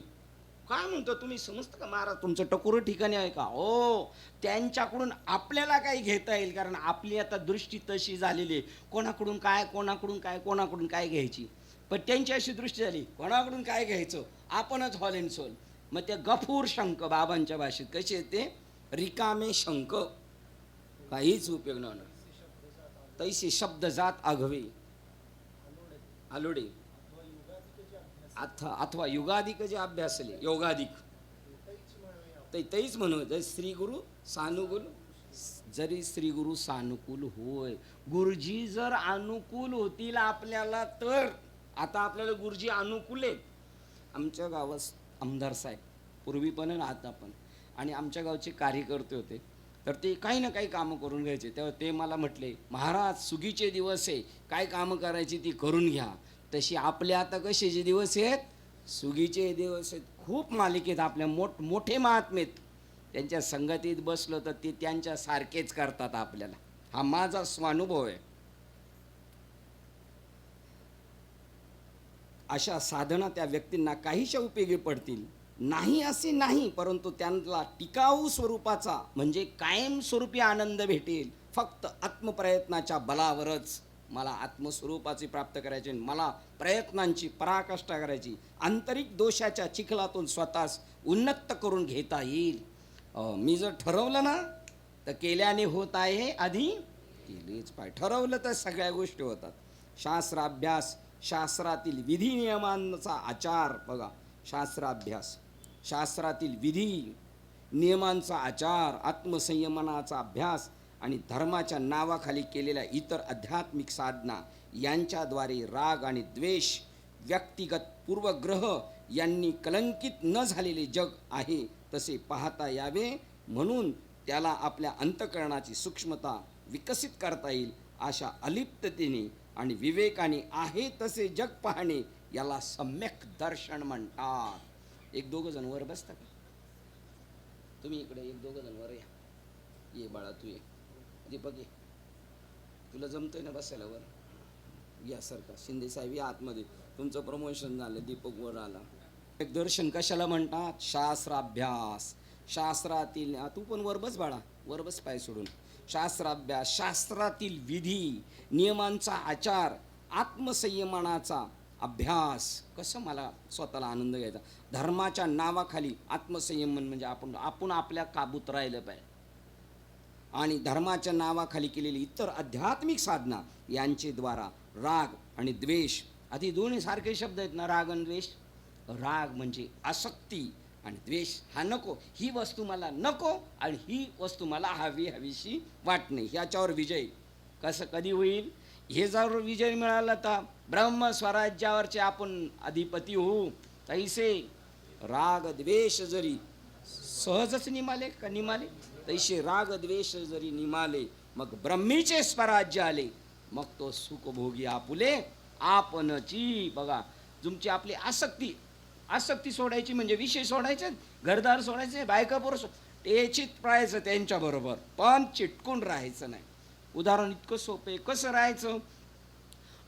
काय म्हणतो तुम्ही, समजतं का महाराज तुमचं टकोरं ठिकाणी आहे का. हो, त्यांच्याकडून आपल्याला काही घेता येईल, कारण आपली आता दृष्टी तशी झालेली आहे. कोणाकडून काय घ्यायची. पण त्यांची अशी दृष्टी झाली, कोणाकडून काय घ्यायचं, आपणच हॉल अँड सोल. मग ते गफूर शंख बाबांच्या भाषेत कसे येते, रिकामे शंख, काहीच उपयोग नाही होणार. तैसे शब्द जात आघवे आलोडे. अथवा युगाधिक जे अभ्यासले, योगाधिक तेच म्हणून श्री गुरु सानुकूल. जरी श्री गुरु सानुकूल होय, गुरुजी जर अनुकूल होतील आपल्याला तर. आता आपल्याला गुरुजी अनुकूल आहेत. आमच्या गावात आमदार साहेब पूर्वी पण आणि आता पण, आणि आमच्या गावचे कार्यकर्ते होते, तर ते काही ना काही कामं करून घ्यायचे. तेव्हा ते मला म्हटले, महाराज सुगीचे दिवस आहे, काय कामं करायची ती करून घ्या. तशी आपले आता कशाचे दिवस आहेत, सुगीचे दिवस आहेत. खूप मालिकेत आपल्या मोठे महात्मेत, त्यांच्या संगतीत बसलो तर ते त्यांच्या सारखेच करतात आपल्याला. हा माझा स्वानुभव आहे. अशा साधना त्या व्यक्तींना काहीशा उपयोगी पडतील नाही असे नाही, परंतु त्यांना टिकाऊ स्वरूपाचा म्हणजे कायमस्वरूपी आनंद भेटेल फक्त आत्मप्रयत्नाच्या बलावरच. मला आत्मस्वरूपाचे प्राप्त करायचे, मला प्रयत्नांची पराकाष्ठा करायची, आंतरिक दोषाच्या चिखलातून स्वतःस उन्नत करून घेता येईल. मी जर ठरवलं ना तर केल्याने होत आहे, आधी केलेच पाहिजे. ठरवलं तर सगळ्या गोष्टी होतात. शास्त्राभ्यास, शास्त्रातील विधी नियमांचा आचार बघा. शास्त्राभ्यास, शास्त्रातील विधी नियमांचा आचार, आत्मसंयमनाचा अभ्यास आणि धर्माच्या नावाखाली केलेल्या इतर आध्यात्मिक साधना यांच्याद्वारे राग आणि द्वेष, व्यक्तिगत पूर्वग्रह यांनी कलंकित न झालेले जग आहे तसे पाहता यावे. म्हणून त्याला आपल्या अंतःकरणाची सूक्ष्मता विकसित करता येईल अशा अलिप्ततेने आणि विवेकाने आहे तसे जग पाहणे याला सम्यक दर्शन म्हणतात. एक दोघं जण वर बसता का तुम्ही? इकडे एक दोघं जण वर या. ये बाळा तू ये. दीपक ये, तुला जमतंय ना बसायला वर? या सारखा शिंदे साहेब या आतमध्ये, तुमचं प्रमोशन झालं, दीपक वर आला. एक दर्शन कशाला म्हणतात? शास्त्राभ्यास. शास्त्रातील, तू पण वर बस बाळा, वर बस पाय सोडून. शास्त्राभ्यास, शास्त्रातील विधी नियमांचा आचार, आत्मसंयमनाचा अभ्यास. कसं मला स्वतःला आनंद घ्यायचा? धर्माच्या नावाखाली आत्मसंयमन म्हणजे आपण आपल्या काबूत राहिलं पाहिजे. आणि धर्माच्या नावाखाली केलेली इतर आध्यात्मिक साधना यांचे द्वारा राग आणि द्वेष, आधी दोन्ही सारखे शब्द आहेत ना, राग आणि द्वेष. राग म्हणजे आसक्ती आणि द्वेष हा नको, ही वस्तू मला नको आणि ही वस्तू मला हवीशी वाटणे, ह्याच्यावर विजय कसं कधी होईल? हे जर विजय मिळाला तर ब्रह्मस्वराज्यावरचे आपण अधिपती होऊ. तैसे राग द्वेष जरी सहजच निमाले का निमाले, तैसे राग द्वेष जरी निमाले, मग ब्रह्मीचे स्वराज्य आले, मग तो सुखभोगी आपुले आपणची. बघा, तुमची आपली आसक्ती सोडायची म्हणजे विषय सोडायचे, घरदार सोडायचे, बायका पोरं ते चित्पायचं त्यांच्याबरोबर, पण चिटकून राहायचं नाही. उदाहरण इतकं सोपं आहे. कसं राहायचं?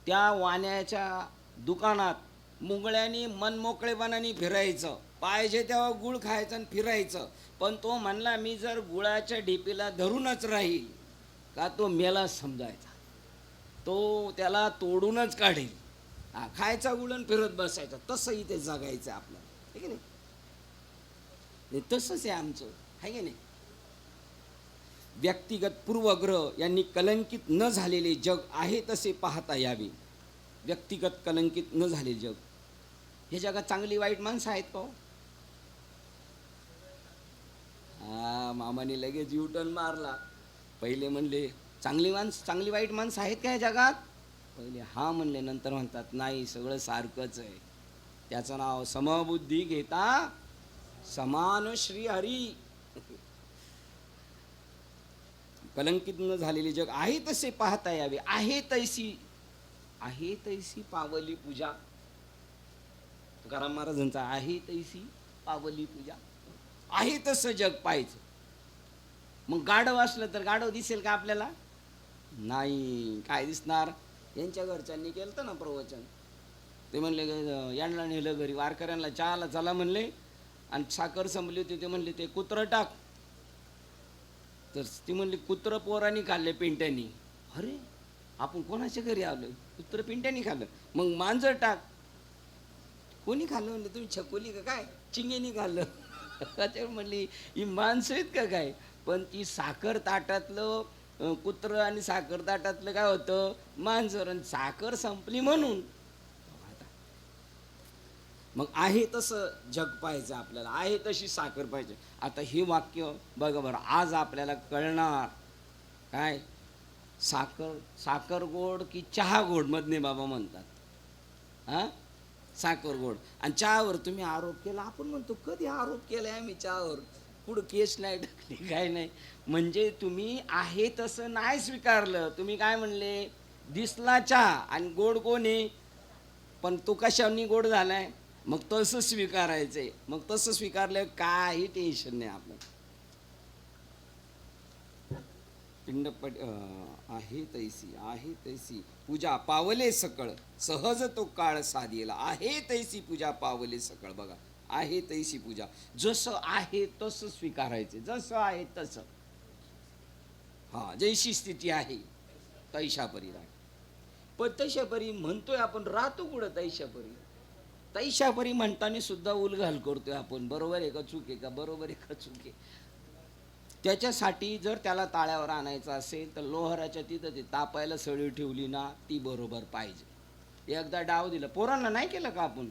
त्या वाण्याच्या दुकानात मुंगळ्यानी मनमोकळेपणाने फिरायचं, पाहिजे तेव्हा गुळ खायचं आणि फिरायचं. पण तो म्हणला मी जर गुळाच्या ढिपीला धरूनच राहील का तो मेला समजायचा, तो त्याला तोडूनच काढेल. खायचा गुळण फिरत बसायचा. तसं इथे जगायचं आपल्याला, आहे की नाही? तसंच आहे आमचं, आहे की नाही? व्यक्तिगत पूर्वग्रह यांनी कलंकित न झालेले जग आहे तसे पाहता यावे. व्यक्तिगत कलंकित न झालेले जग. हे जगात चांगली वाईट माणसं आहेत का? मामाने लगेच युटर्न मारला. पहिले म्हणले चांगली वाईट माणसं आहेत का या जगात? पहिले हा म्हणले, नंतर म्हणतात नाही सगळं सारखंच आहे. त्याचं नाव समबुद्धी घेता समान श्री हरी. कलंकित न झालेले जग आहे तसे पाहता यावे. आहे तैसी पावली पूजा. तुकाराम महाराजांचा आहे तैसी पावली पूजा. आहे तसं जग पाहायचं. मग गाढव असलं तर गाढव दिसेल का आपल्याला? नाही. काय दिसणार? यांच्या घरच्यांनी केलं ना प्रवचन, ते म्हणले यांना नेलं घरी, वारकऱ्यांना चहाला चला म्हणले, आणि साखर संपली होती. ते म्हणले ते कुत्रं टाक. तर ती म्हणली कुत्रं पोरांनी खाल्ले पिंट्यांनी. अरे आपण कोणाच्या घरी आलो? कुत्रं पिंट्यांनी खाल्लं. मग मांजर टाक. कोणी खाल्लं? म्हणलं तुम्ही छकोली का काय, चिंगेनी खाल्लं. त्याच्यावर म्हणली ही माणसं आहेत का काय? पण ती साखर ताटातलं कुत्रं आणि साखर ताटातलं काय होतं? मांजर. आणि साखर संपली म्हणून. मग आहे तसं जग पाहिजे आपल्याला, आहे तशी साखर पाहिजे. आता हे वाक्य बघा बरं, आज आपल्याला कळणार काय? साखर गोड की चहा गोड? मधने बाबा म्हणतात साखर गोड. आणि चहावर तुम्ही आरोप केला. आपण म्हणतो कधी आरोप केलाय आम्ही चहावर? पुढं केस नाही टाकली, काय नाही. म्हणजे तुम्ही आहे तसं नाही स्वीकारलं. तुम्ही काय म्हणले? दिसला चहा आणि गोड कोणी, पण तो कशाने गोड झालाय? मग तसं स्वीकारायचंय. मग तसं स्वीकारलं काही टेन्शन नाही आपलं. पिंडपट आहे तैसी पूजा पावले सकळ, सहज तो काळ साधेला. आहे तैसी पूजा पावले सकळ. बघा, आहे तैसी पूजा. जसं आहे तसं स्वीकारायचे, जसं आहे तसं. जैशी स्थिती आहे तैशापरी राह. पण तैशापरी म्हणतोय आपण, राहतो कुठं तैशापरी? तैशापरी म्हणताना सुद्धा उलघाल करतोय आपण. बरोबर आहे का चूक आहे का? बरोबर आहे का चूक आहे? त्याच्यासाठी जर त्याला ताळ्यावर आणायचं असेल तर लोहाराच्या तिथं ते तापायला सळी ठेवली ना, ती बरोबर पाहिजे. एकदा डाव दिला, पोरांना नाही केलं का आपण?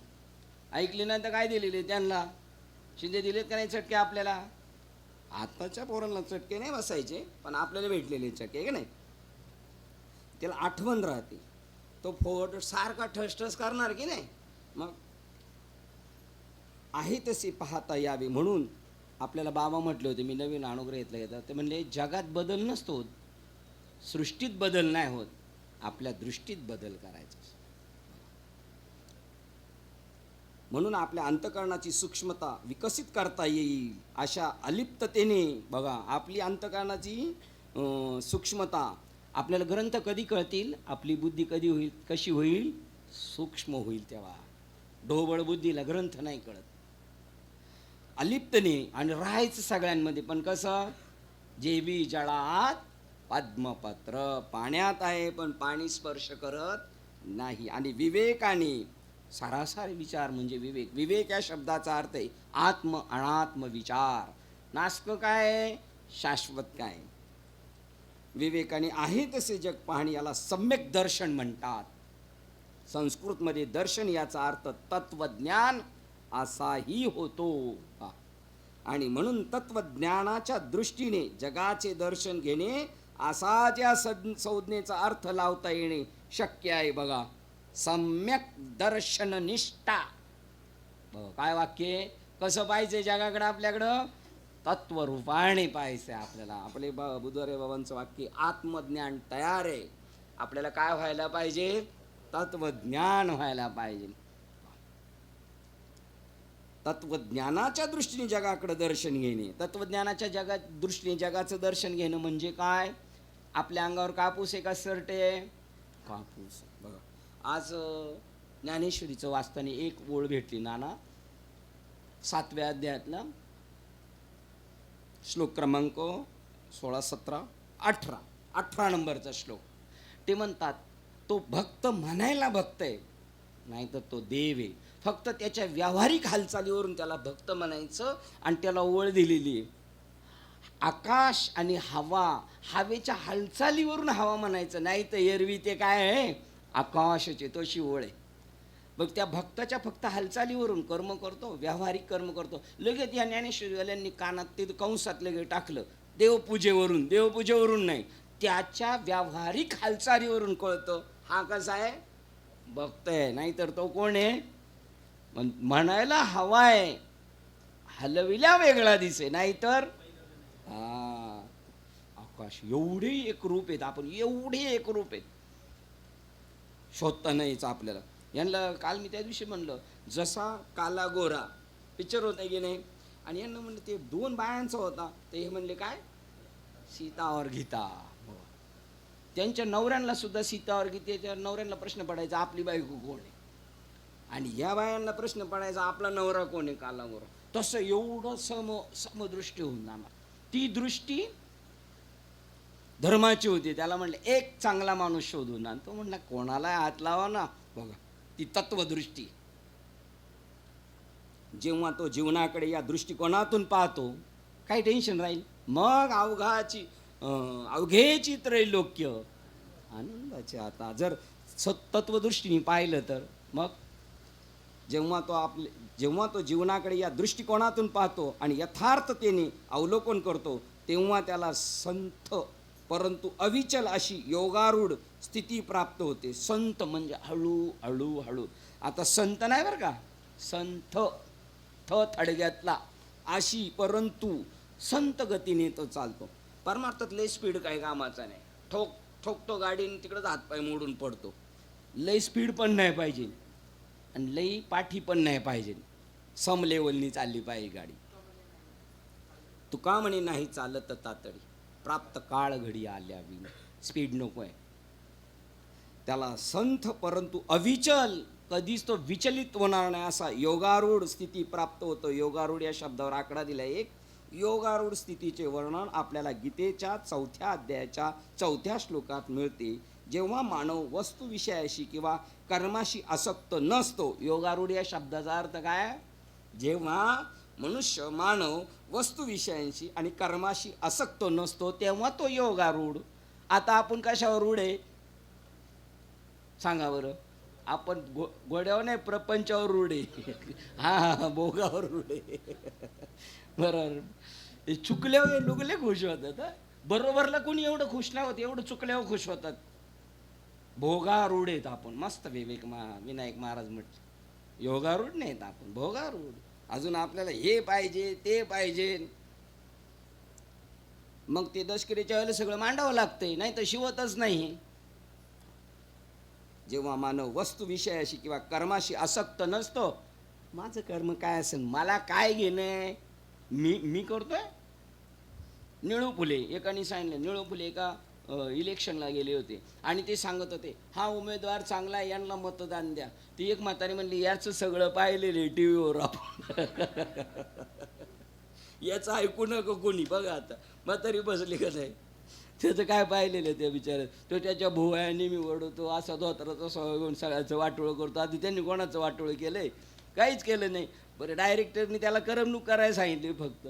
ऐकली नाही तर काय दिलेले त्यांना? शिंदे दिलेत का नाही चटके आपल्याला? आताच्या पोरांना चटके नाही बसायचे, पण आपल्याला भेटलेले चटके का नाही? त्याला आठवण राहते. तो फोड सारखा ठसठस करणार की नाही? मग आहे तसे पाहता यावे म्हणून आपल्याला बाबा म्हटले होते. मी नवीन अनुग्रह घेतला. ते म्हणले जगात बदल नसतो. सृष्टीत बदल नाही होत, आपल्या दृष्टीत बदल करायचा. म्हणून आपल्या अंतःकरणाची सूक्ष्मता विकसित करता येईल अशा अलिप्ततेने. बघा, आपली अंतःकरणाची सूक्ष्मता आपल्याला ग्रंथ कधी कळतील, आपली बुद्धी कधी होईल, कशी होईल, सूक्ष्म होईल तेव्हा. ढोबळ बुद्धीला ग्रंथ नाही कळत. अलिप्तने आणि राहायचं सगळ्यांमध्ये, पण कसं, जे बी जळात पद्मपत्र, पाण्यात आहे पण पाणी स्पर्श करत नाही. आणि विवेकाने, सारासार विचार म्हणजे विवेक. विवेक या शब्दाचा अर्थ आहे आत्म अनात्म विचार. नास्क काय, शाश्वत काय. विवेकाने आहे तसे जग पाहणे याला सम्यक दर्शन म्हणतात. संस्कृतमध्ये दर्शन याचा अर्थ तत्वज्ञान असाही होतो. आणि म्हणून तत्वज्ञानाच्या दृष्टीने जगाचे दर्शन घेणे असा ज्या संज्ञेचा अर्थ लावता येणे शक्य आहे. बघा, सम्यक दर्शन निष्ठा. काय वाक्य, कसं पाहिजे जगाकडं, आपल्याकडं तत्वरूपाने पाहायचं आपल्याला. आपले बुधवारे बाबांचं वाक्य, आत्मज्ञान तयार आहे. आपल्याला काय व्हायला पाहिजे, तत्वज्ञान व्हायला पाहिजे. तत्वज्ञानाच्या दृष्टीने जगाकडे दर्शन घेणे. तत्वज्ञानाच्या दृष्टीने जगाचं दर्शन घेणं म्हणजे काय, आपल्या अंगावर कापूस आहे का शर्ट आहे, कापूस. बघा, आज ज्ञानेश्वरीचं वाचताना एक ओळ भेटली नाना, 7व्या अध्यायातला श्लोक क्रमांक 16, 17, 18 नंबरचा श्लोक. ते म्हणतात, तो भक्त म्हणायला भक्त आहे, नाहीतर तो देव आहे. फक्त त्याच्या व्यावहारिक हालचालीवरून त्याला भक्त म्हणायचं. आणि त्याला ओळ दिलेली आहे, आकाश आणि हवा, हवेच्या हालचालीवरून हवा म्हणायचं, नाही तर एरवी ते काय आहे, आकाशाचे, तशी ओळ आहे. मग त्या भक्ताच्या फक्त हालचालीवरून कर्म करतो, व्यावहारिक कर्म करतो. लगेच या ज्ञानेश्वरीवाल्यांनी कानात ते कंसात लगेच टाकलं, देवपूजेवरून नाही, त्याच्या व्यावहारिक हालचालीवरून कळतं हा कसा आहे, भक्त आहे. नाहीतर तो कोण आहे, म्हणायला हवा आहे, हलविल्या वेगळा दिसे, नाहीतर आकाश. एवढे एक रूप आहेत, आपण एवढे एक रूप आहेत, शोधता नाहीच आपल्याला. यांना काल मी त्या दिवशी म्हणलं, जसा काला गोरा पिक्चर होता की नाही, आणि यांना म्हणलं ते 2 बायांचा होता, ते हे म्हणले काय, सीता और गीता. त्यांच्या नवऱ्यांना सुद्धा सीता और गीतेच्या नवऱ्यांना प्रश्न पडायचा, आपली बायको कोण आहे. आणि या बायांना प्रश्न पडायचा, आपला नवरा कोण आहे, काला गोरा. तसं एवढं समदृष्टी होऊन जाणार. ती दृष्टी धर्माची होती. त्याला म्हणले एक चांगला माणूस शोधून आण. तो म्हणला कोणाला हात लावा ना. बघा, ती तत्वदृष्टी. जेव्हा तो जीवनाकडे या दृष्टिकोनातून पाहतो, काही टेन्शन राहील. मग अवघेची त्रैलोक्य आनंदाचे. आता जर तत्वदृष्टीने पाहिलं तर मग जेव्हा तो जीवनाकडे या दृष्टिकोनातून पाहतो आणि यथार्थतेने अवलोकन करतो, तेव्हा त्याला संथ परंतु अविचल अशी योगारूढ स्थिती प्राप्त होते. संत म्हणजे हळू. आता संत नाही बरं का, संथ थडग्यातला, अशी परंतु संत गतीने तो चालतो. परमार्थात लय स्पीड काही कामाचा नाही. ठोकतो गाडीने, तिकडंच हातपाय मोडून पडतो. लय स्पीड पण नाही पाहिजे आणि लई पाठी पण नाही पाहिजे. सम लेवलनी चालली पाहिजे गाडी. तुका म्हणे नाही चालत तातडी, प्राप्त काळ घडी आल्यावी. स्पीड नको आहे त्याला. संथ परंतु अविचल, कधीच तो विचलित होणार नाही असा योगारूढ स्थिती प्राप्त होतो. योगारूढ या शब्दावर आकडा दिला एक. योगारूढ स्थितीचे वर्णन आपल्याला गीतेच्या 4थ्या अध्यायाच्या 4थ्या श्लोकात मिळते. जेव्हा मानव वस्तुविषयाशी किंवा कर्माशी आसक्त नसतो. योगारूढ या शब्दाचा अर्थ काय, जेव्हा मनुष्य मानव वस्तुविषयांशी आणि कर्माशी आसक्त नसतो तेव्हा तो योगारूढ. आता आपण कशावर रूढ आहे सांगा बरं. आपण घोड्यावर नाही, प्रपंचावर रूढ आहे. हा, भोगावर रूढ आहे. बरोबर. चुकल्यावर लुगले खुश होतात. बरोबरला कोणी एवढं खुश नाही होत, एवढं चुकल्यावर खुश होतात. भोगारूढ आहेत आपण. मस्त विनायक महाराज म्हटले, योगारूढ नाहीत आपण, भोगारूढ. अजून आपल्याला हे पाहिजे ते पाहिजे. मग ते दशकिरीच्या वेळेला सगळं मांडावं लागतंय, नाही तर शिवतच नाही. जेव्हा मानव वस्तू विषयाशी किंवा कर्माशी आसक्त नसतो, माझं कर्म काय असेल, मला काय घेणं, मी करतोय. निळू फुले एकाने सांगितलं, निळू फुले एका इलेक्शनला गेले होते आणि ते सांगत होते, हा उमेदवार चांगला आहे, यांना मतदान द्या. ती एक म्हातारी म्हणली, याचं सगळं पाहिलेलं टी व्हीवर आपण याचं ऐकू नका कोणी. बघा आता म्हातारी बसली का नाही, त्याचं काय पाहिलेलं त्या बिचाऱ्यात. तो त्याच्या भुवयाने मी ओढवतो, असा धोत्राचा सवय घेऊन सगळ्याचं वाटोळं करतो. आधी त्यांनी कोणाचं वाटोळं केलंय? काहीच केलं नाही. बरं, डायरेक्टरनी त्याला करमणूक करायला सांगितली फक्त.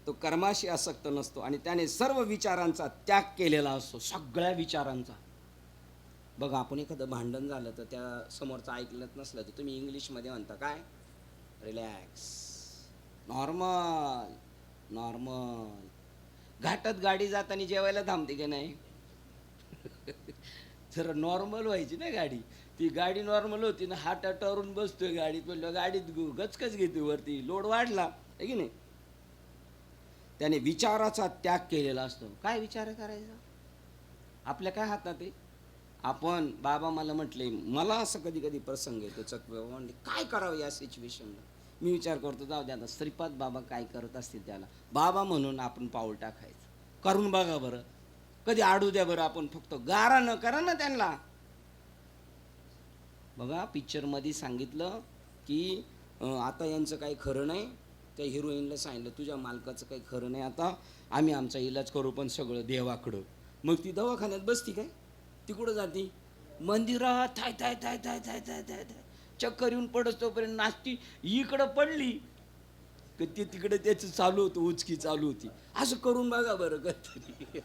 तो कर्माशी आसक्त नसतो आणि त्याने सर्व विचारांचा त्याग केलेला असतो, सगळ्या विचारांचा. बघा, आपण एखादं भांडण झालं तर त्या समोरचं ऐकलंच नसलं तर तुम्ही इंग्लिशमध्ये म्हणता काय? Relax, normal normal. घाटात गाडी जाताना जेवायला थांबते की नाही? जर नॉर्मल व्हायची ना गाडी, ती गाडी नॉर्मल होती ना, हात टरून बसतोय गाडीत, म्हणलं गाडीत गचकच घेते वरती, लोड वाढला आहे की नाही. त्याने विचाराचा त्याग केलेला असतो. काय विचार करायचा? आपल्या काय हातात आहे? आपण, बाबा मला म्हटले, मला असं कधी कधी प्रसंग येतो चक्र, म्हणले काय करावं या सिच्युएशनला. मी विचार करतो, जाऊ द्या आता, श्रीपाद बाबा काय करत असतील त्याला, बाबा म्हणून आपण पाऊल टाकायचं. करून बघा बरं, कधी आडू द्या बरं, आपण फक्त गारा न करा ना त्यांना. बघा, पिक्चरमध्ये सांगितलं की आता यांचं काही खरं नाही. त्या हिरोईनला सांगितलं, तुझ्या मालकाचं काही खरं नाही, आता आम्ही आमचा इलाज करू, पण सगळं देवाकडं. मग ती दवाखान्यात बसती काय? ती कुठं जाती? मंदिरात. थाय थाय थाय थाय थाय थाय थाय थाय चक्कर येऊन पडत तोपर्यंत नाचती. इकडं पडली की ते तिकडे त्याचं चालू होतं, उचकी चालू होती. असं करून बघा बरं कधीतरी.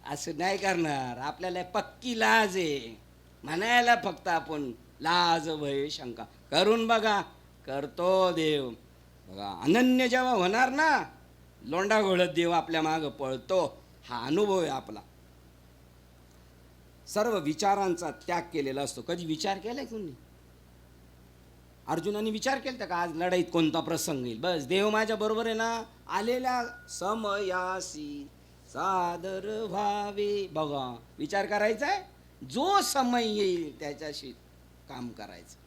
असं नाही करणार. आपल्याला पक्की लाज आहे म्हणायला, फक्त आपण लाज भय शंका. करून बघा, करतो देव. बघा, अनन्य जेव्हा होणार ना, लोंडा घोळत देव आपल्या मागं पळतो. हा अनुभव आहे आपला. सर्व विचारांचा त्याग केलेला असतो. कधी विचार केलाय कोणी? अर्जुनाने विचार केला का आज लढाईत कोणता प्रसंग येईल? बस, देव माझ्या बरोबर आहे ना, आलेल्या समयासी सादर व्हावे. बघा, विचार करायचा आहे, जो समय येईल त्याच्याशी काम करायचं.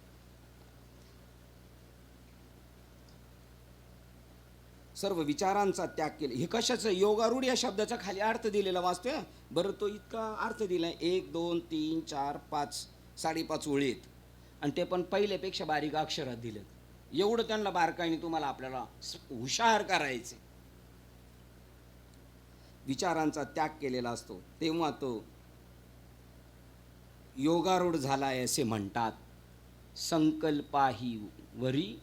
सर्व विचारांचा त्याग केले. हे कशाचं? योगारूढ या शब्दाचा खाली अर्थ दिलेला वाचतोय बरं. तो इतका अर्थ दिलाय, 1 2 3 4 5 5.5 ओळी आहेत आणि ते पण पहिल्यापेक्षा बारीक अक्षरात दिलेत. एवढं त्यांना बारकाईने तुम्हाला आपल्याला हुशार करायचे. विचारांचा त्याग केलेला असतो तेव्हा तो योगारूढ झालाय असे म्हणतात. संकल्पाही वरी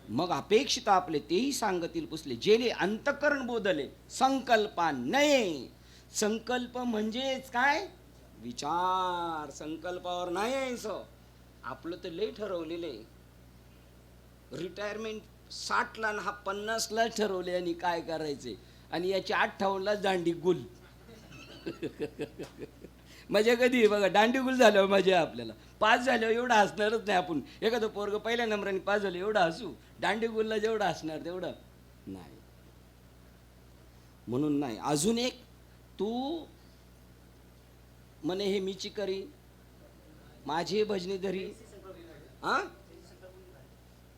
मग अपेक्षित आपले तेही सांगतील पुसले, जेले अंतकरण बोधले संकल्पा नये. संकल्प म्हणजेच काय? विचार. संकल्पावर नाही यायचं. आपलं तर लय ठरवलेलं आहे. रिटायरमेंट 60ला आणि हा 50ला ठरवले आणि काय करायचे, आणि याची 58ला दांडी गुल. मजा कधी बघा, दांडी गुल झाल्यावर मजा आपल्याला. पास झाल्यावर एवढं हसणारच नाही आपण. एखादं पोरग पहिल्या नंबराने पास झालं एवढं हसू, दांडी गुलला जेवढं हसणार तेवढं नाही. म्हणून नाही. अजून एक, तू म्हणे हे मीची करी माझी भजनी धरी, हा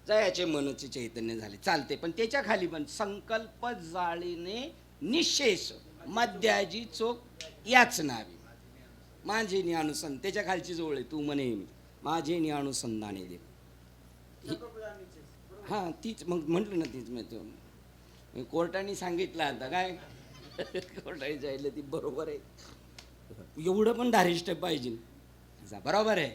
जयाचे मनचे चैतन्य झाले चालते, पण त्याच्या खाली पण संकल्प जाळीने निशेष मध्याजी चोख याच नावी माझे नि अनुसंधान. त्याच्या खालची जोळ आहे, तू म्हणे माझे नि अनुसंधाने दे. हा तीच मग म्हटलं ना, तीच मग कोर्टाने सांगितलं आता काय. कोर्टाने जायला ती बरोबर आहे. एवढं पण धारिष्ट पाहिजे, बरोबर आहे.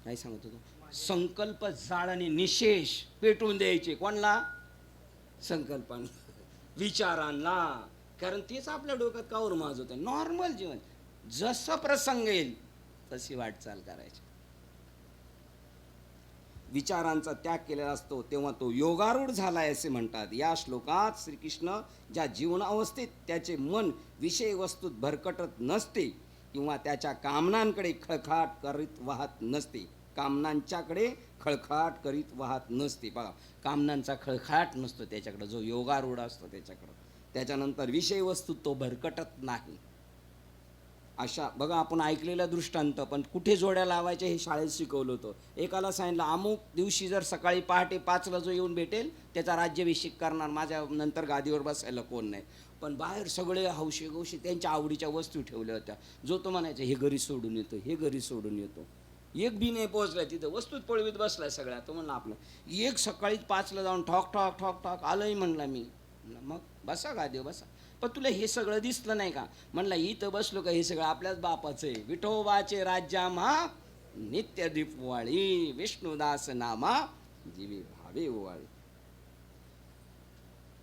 काय सांगत होतो? संकल्प जाळणे निशेष पेटवून द्यायचे. कोणला? संकल्पांना, विचारांना. कारण तेच आपल्या डोक्यात कावर माज होत. नॉर्मल जीवन, जसं प्रसंग येईल तशी वाटचाल करायची. विचारांचा त्याग केलेला असतो तेव्हा तो योगारूढ झालाय असे म्हणतात. या श्लोकात श्रीकृष्ण ज्या जीवनावस्थेत त्याचे मन विषय वस्तूत भरकटत नसते किंवा त्याच्या कामनांकडे खळखळाट करीत वाहत नसते कामनांच्याकडे खळखळाट करीत वाहत नसते. बघा, कामनांचा खळखळाट नसतो त्याच्याकडं, जो योगारूढ असतो त्याच्याकडं. त्याच्यानंतर विषय वस्तू तो भरकटत नाही. अशा बघा, आपण ऐकलेला दृष्टांत, पण कुठे जोड्या लावायच्या हे शाळेत शिकवलं होतं. एकाला सांगितलं, अमुक दिवशी जर सकाळी पहाटे 5ला जो येऊन भेटेल त्याचा राज्याभिषेक करणार, माझ्या नंतर गादीवर बसायला कोण नाही. पण बाहेर सगळे हौशी गौशी त्यांच्या आवडीच्या वस्तू ठेवल्या होत्या. जो तो म्हणायचा, हे घरी सोडून येतो, हे घरी सोडून येतो. एक बी नाही पोहोचलाय तिथं, वस्तूत पळवीत बसलाय सगळ्या. तो म्हणला आपलं एक सकाळीच 5ला जाऊन ठॉक ठॉक ठॉक ठॉक आलंय म्हणला मी. मग बसा गादीवर बसा. पण तुला हे सगळं दिसलं नाही का? म्हणला इथं बसलो का हे सगळं आपल्याच बापाचं आहे. विठोबाचे राज्यामा नित्य दीपवाळी, विष्णुदास नामा जीवी भावे ओवाळी.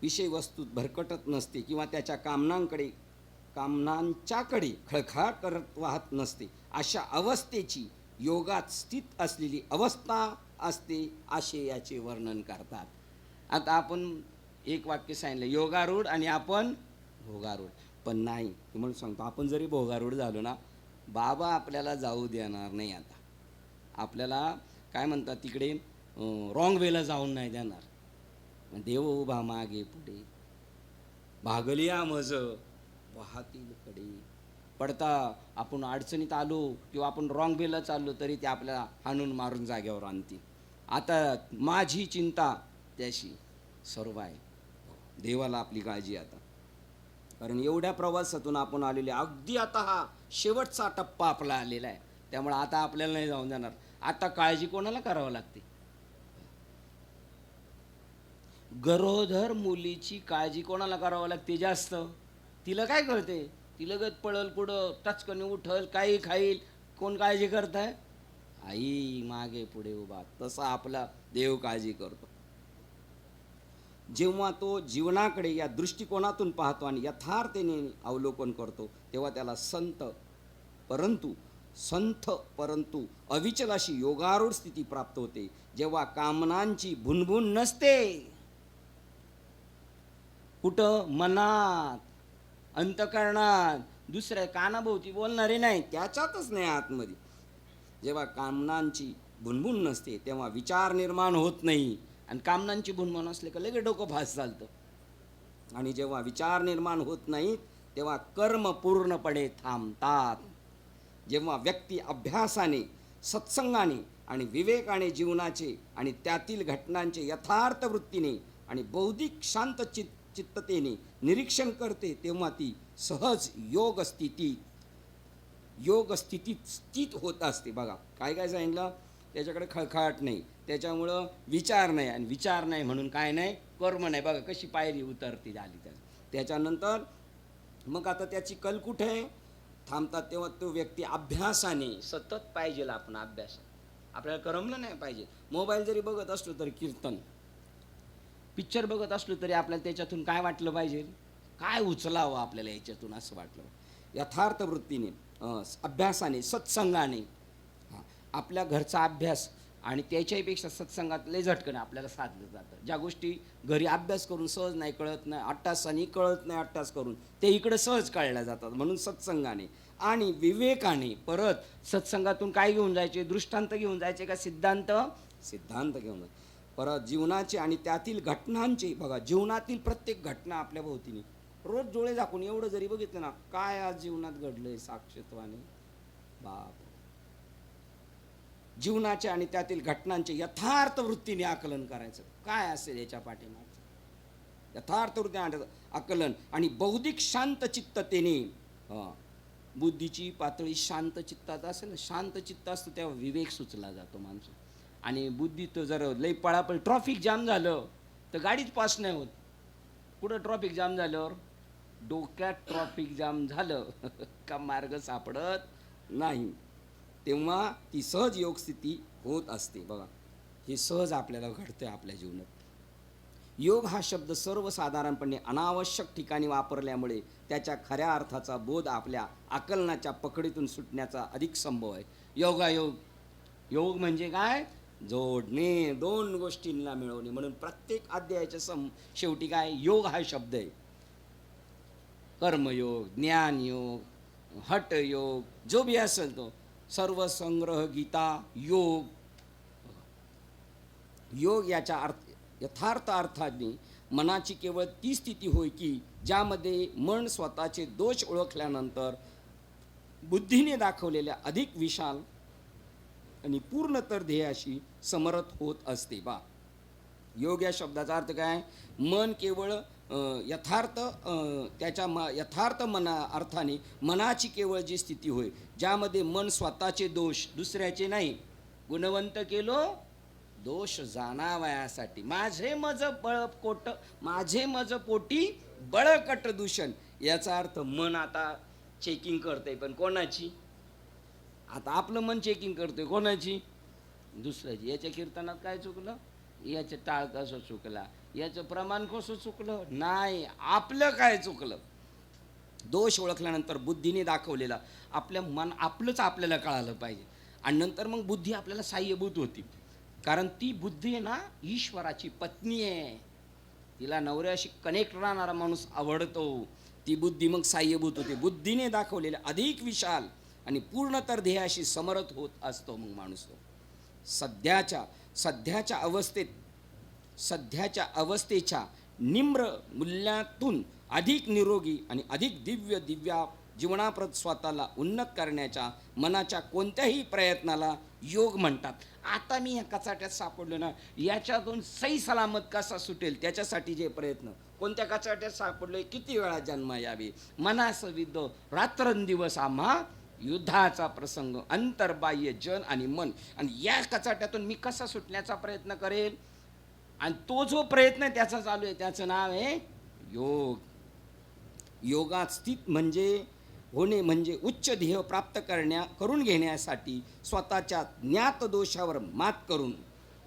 विषय वस्तूत भरकटत नसते किंवा त्याच्या कामनांच्याकडे खळखळाट करत वाहत नसते. अशा अवस्थेची योगात स्थित असलेली अवस्था असते, असे याचे वर्णन करतात. आता आपण एक वाक्य सांगितलं, योगारूढ आणि आपण भोगारूढ. पण नाही, तुम्हाला सांगतो, आपण जरी भोगारूढ झालो ना, बाबा आपल्याला जाऊ देणार नाही. आता आपल्याला काय म्हणतात तिकडे, रॉंग वेला जाऊन नाही देणार. देव उभा मागे पुढे, भागलिया मज वाहतील कडे. पडता आपण अडचणीत आलो किंवा आपण रॉंग वेला चाललो तरी ते आपल्याला हाणून मारून जाग्यावर आणतील. आता माझी चिंता त्याशी सर्व आहे. देवाला आपली काळजी आता, कारण एवढ्या प्रवासातून आपण आलेले, अगदी आता हा शेवटचा टप्पा आपला आलेला आहे. त्यामुळे आता आपल्याला नाही जाऊन जाणार. आता काळजी कोणाला करावं लागते? गरोदर मुलीची काळजी कोणाला करावं लागते जास्त? तिला काय कळते? ती लगत पळल पुढं, टचकन उठल, काही खाईल. कोण काळजी करताय? आई मागे पुढे उभा. तसा आपला देव काळजी करतो. जेव्हा तो जीवनाकडे या दृष्टिकोनातून पाहतो आणि यथार्थतेने अवलोकन करतो, तेव्हा त्याला संत परंतु अविचल अशी योगारूढ स्थिती प्राप्त होते. जेव्हा कामनांची भुनभुन नसते. कुठं? मनात, अंतकरणात. दुसऱ्या कानाभोवती बोलणारे नाही, त्याच्यातच नाही आतमध्ये. जेव्हा कामनांची भुनभुन नसते तेव्हा विचार निर्माण होत नाही. आणि कामनांची भुनभुन असले का लगेच डोकं फास चालतं. आणि जेव्हा विचार निर्माण होत नाहीत तेव्हा कर्म पूर्णपणे थांबतात. जेव्हा व्यक्ती अभ्यासाने, सत्संगाने आणि विवेकाने जीवनाचे आणि त्यातील घटनांचे यथार्थ वृत्तीने आणि बौद्धिक शांत चित्ततेने निरीक्षण करते, तेव्हा ती सहज योग स्थितीत स्थित होत असते. बघा, काय काय सांगितलं? त्याच्याकडे खळखळाट नाही, त्याच्यामुळं विचार नाही, आणि विचार नाही म्हणून काय नाही? कर्म नाही. बघा कशी पायरी उतरती झाली त्याच्यानंतर. मग आता त्याची कल कुठे आहे? थांबतात तेव्हा तो व्यक्ती अभ्यासाने, सतत पाहिजे आपण अभ्यास. आपल्याला करमलं नाही पाहिजे. मोबाईल जरी बघत असलो तरी कीर्तन, पिक्चर बघत असलो तरी आपल्याला त्याच्यातून काय वाटलं पाहिजे? काय उचलावं आपल्याला याच्यातून असं वाटलं. यथार्थ वृत्तीने, अभ्यासाने, सत्संगाने. आपल्या घरचा अभ्यास आणि त्याच्याहीपेक्षा सत्संगात लय झटकन आपल्याला साधलं जातं. ज्या गोष्टी घरी अभ्यास करून सहज नाही कळत, नाही 8 तासांनी कळत नाही 8 तास करून, ते इकडं सहज कळल्या जातात. म्हणून सत्संगाने आणि विवेकाने. परत सत्संगातून काय घेऊन जायचे? दृष्टांत घेऊन जायचे का सिद्धांत? सिद्धांत घेऊन जायचे. परत जीवनाचे आणि त्यातील घटनांचे. बघा, जीवनातील प्रत्येक घटना आपल्या भोवतीने रोज डोळे झाकून एवढं जरी बघितलं ना, काय आज जीवनात घडलंय साक्षत्वाने, बाप. जीवनाचे आणि त्यातील घटनांचे यथार्थ वृत्तीने आकलन करायचं. काय असेल याच्या पाठीमागचं? यथार्थ वृत्तीने आकलन आणि बौद्धिक शांत चित्ततेने. बुद्धीची पातळी शांत चित्तात असेल ना, शांत चित्त असतं तेव्हा विवेक सुचला जातो माणूस. आणि बुद्धी तर जर लई पळापळ, ट्रॉफिक जाम झालं तर गाडीच पास नाही होत. कुठं ट्रॉफिक जाम झाल्यावर? डोक्यात ट्रॉफिक जाम झालं का मार्ग सापडत नाही, तेव्हा ती सहज योग स्थिती होत असते. बघा, हे सहज आपल्याला घडतं आपल्या जीवनात. योग हा शब्द सर्वसाधारणपणे अनावश्यक ठिकाणी वापरल्यामुळे त्याच्या खऱ्या अर्थाचा बोध आपल्या आकलनाच्या पकडीतून सुटण्याचा अधिक संभव आहे. योगायोग, योग म्हणजे काय? जोडणे, 2 गोष्टींना मिळवणे. म्हणून प्रत्येक अध्यायाच्या शेवटी काय? योग हा शब्द आहे. कर्मयोग, ज्ञानयोग, हठयोग, जो भी असेल तो सर्व संग्रह गीता योग योग याच्या यथार्थ अर्थाने मनाची केवळ ती स्थिती होय की ज्यामध्ये मन स्वतःचे दोष ओळखल्यानंतर बुद्धीने दाखवलेल्या अधिक विशाल आणि पूर्णतर ध्येयाशी समरथ होत असते बा. योग या शब्दाचा अर्थ काय? मन केवळ यथार्थ अर्थाने मनाची केवळ जी स्थिती होय ज्यामध्ये मन स्वतःचे दोष, दुसऱ्याचे नाही, गुणवंत केलो दोष जाणावयासाठी, माझे मज पोटी बळकट दूषण. याचा अर्थ मन आता चेकिंग करते, पण कोणाची? आता आपलं मन चेकिंग करतोय, कोणाची? दुसऱ्याची. याच्या कीर्तनात काय चुकलं? याचं टाळ कसं चुकला, याचं प्रमाण कसं चुकलं? नाही, आपलं काय चुकलं? दोष ओळखल्यानंतर बुद्धीने दाखवलेला आपलंच आपल्याला कळालं पाहिजे, आणि नंतर मग बुद्धी आपल्याला साह्यभूत होती. कारण ती बुद्धी आहे ना ईश्वराची पत्नी आहे, तिला नवऱ्याशी कनेक्ट राहणारा माणूस आवडतो. ती बुद्धी मग साह्यभूत होते. बुद्धीने दाखवलेल्या अधिक विशाल आणि पूर्णतर ध्येयाशी समरथ होत असतो मग माणूस. सध्याच्या अवस्थेच्या निम्र मूल्यातून अधिक निरोगी आणि अधिक दिव्या जीवनाप्रत स्वतःला उन्नत करण्याच्या मनाच्या कोणत्याही प्रयत्नाला योग म्हणतात. आता मी या कचाट्यात सापडलो ना, याच्यातून सही सलामत कसा सुटेल त्याच्यासाठी जे प्रयत्न, कोणत्या कचाट्यात सापडलोय, किती वेळा जन्म यावे, मनासविद रात्रंदिवस आम्हा युद्धाचा प्रसंग, अंतर्बाह्य जन आणि मन, आणि या कचाट्यातून मी कसा सुटण्याचा प्रयत्न करेल, आणि तो जो प्रयत्न त्याचा चालू आहे त्याचं नाव आहे योग. योगात स्थित होणे म्हणजे उच्च ध्येय प्राप्त करून घेण्यासाठी स्वतःच्या ज्ञात दोषावर मात करून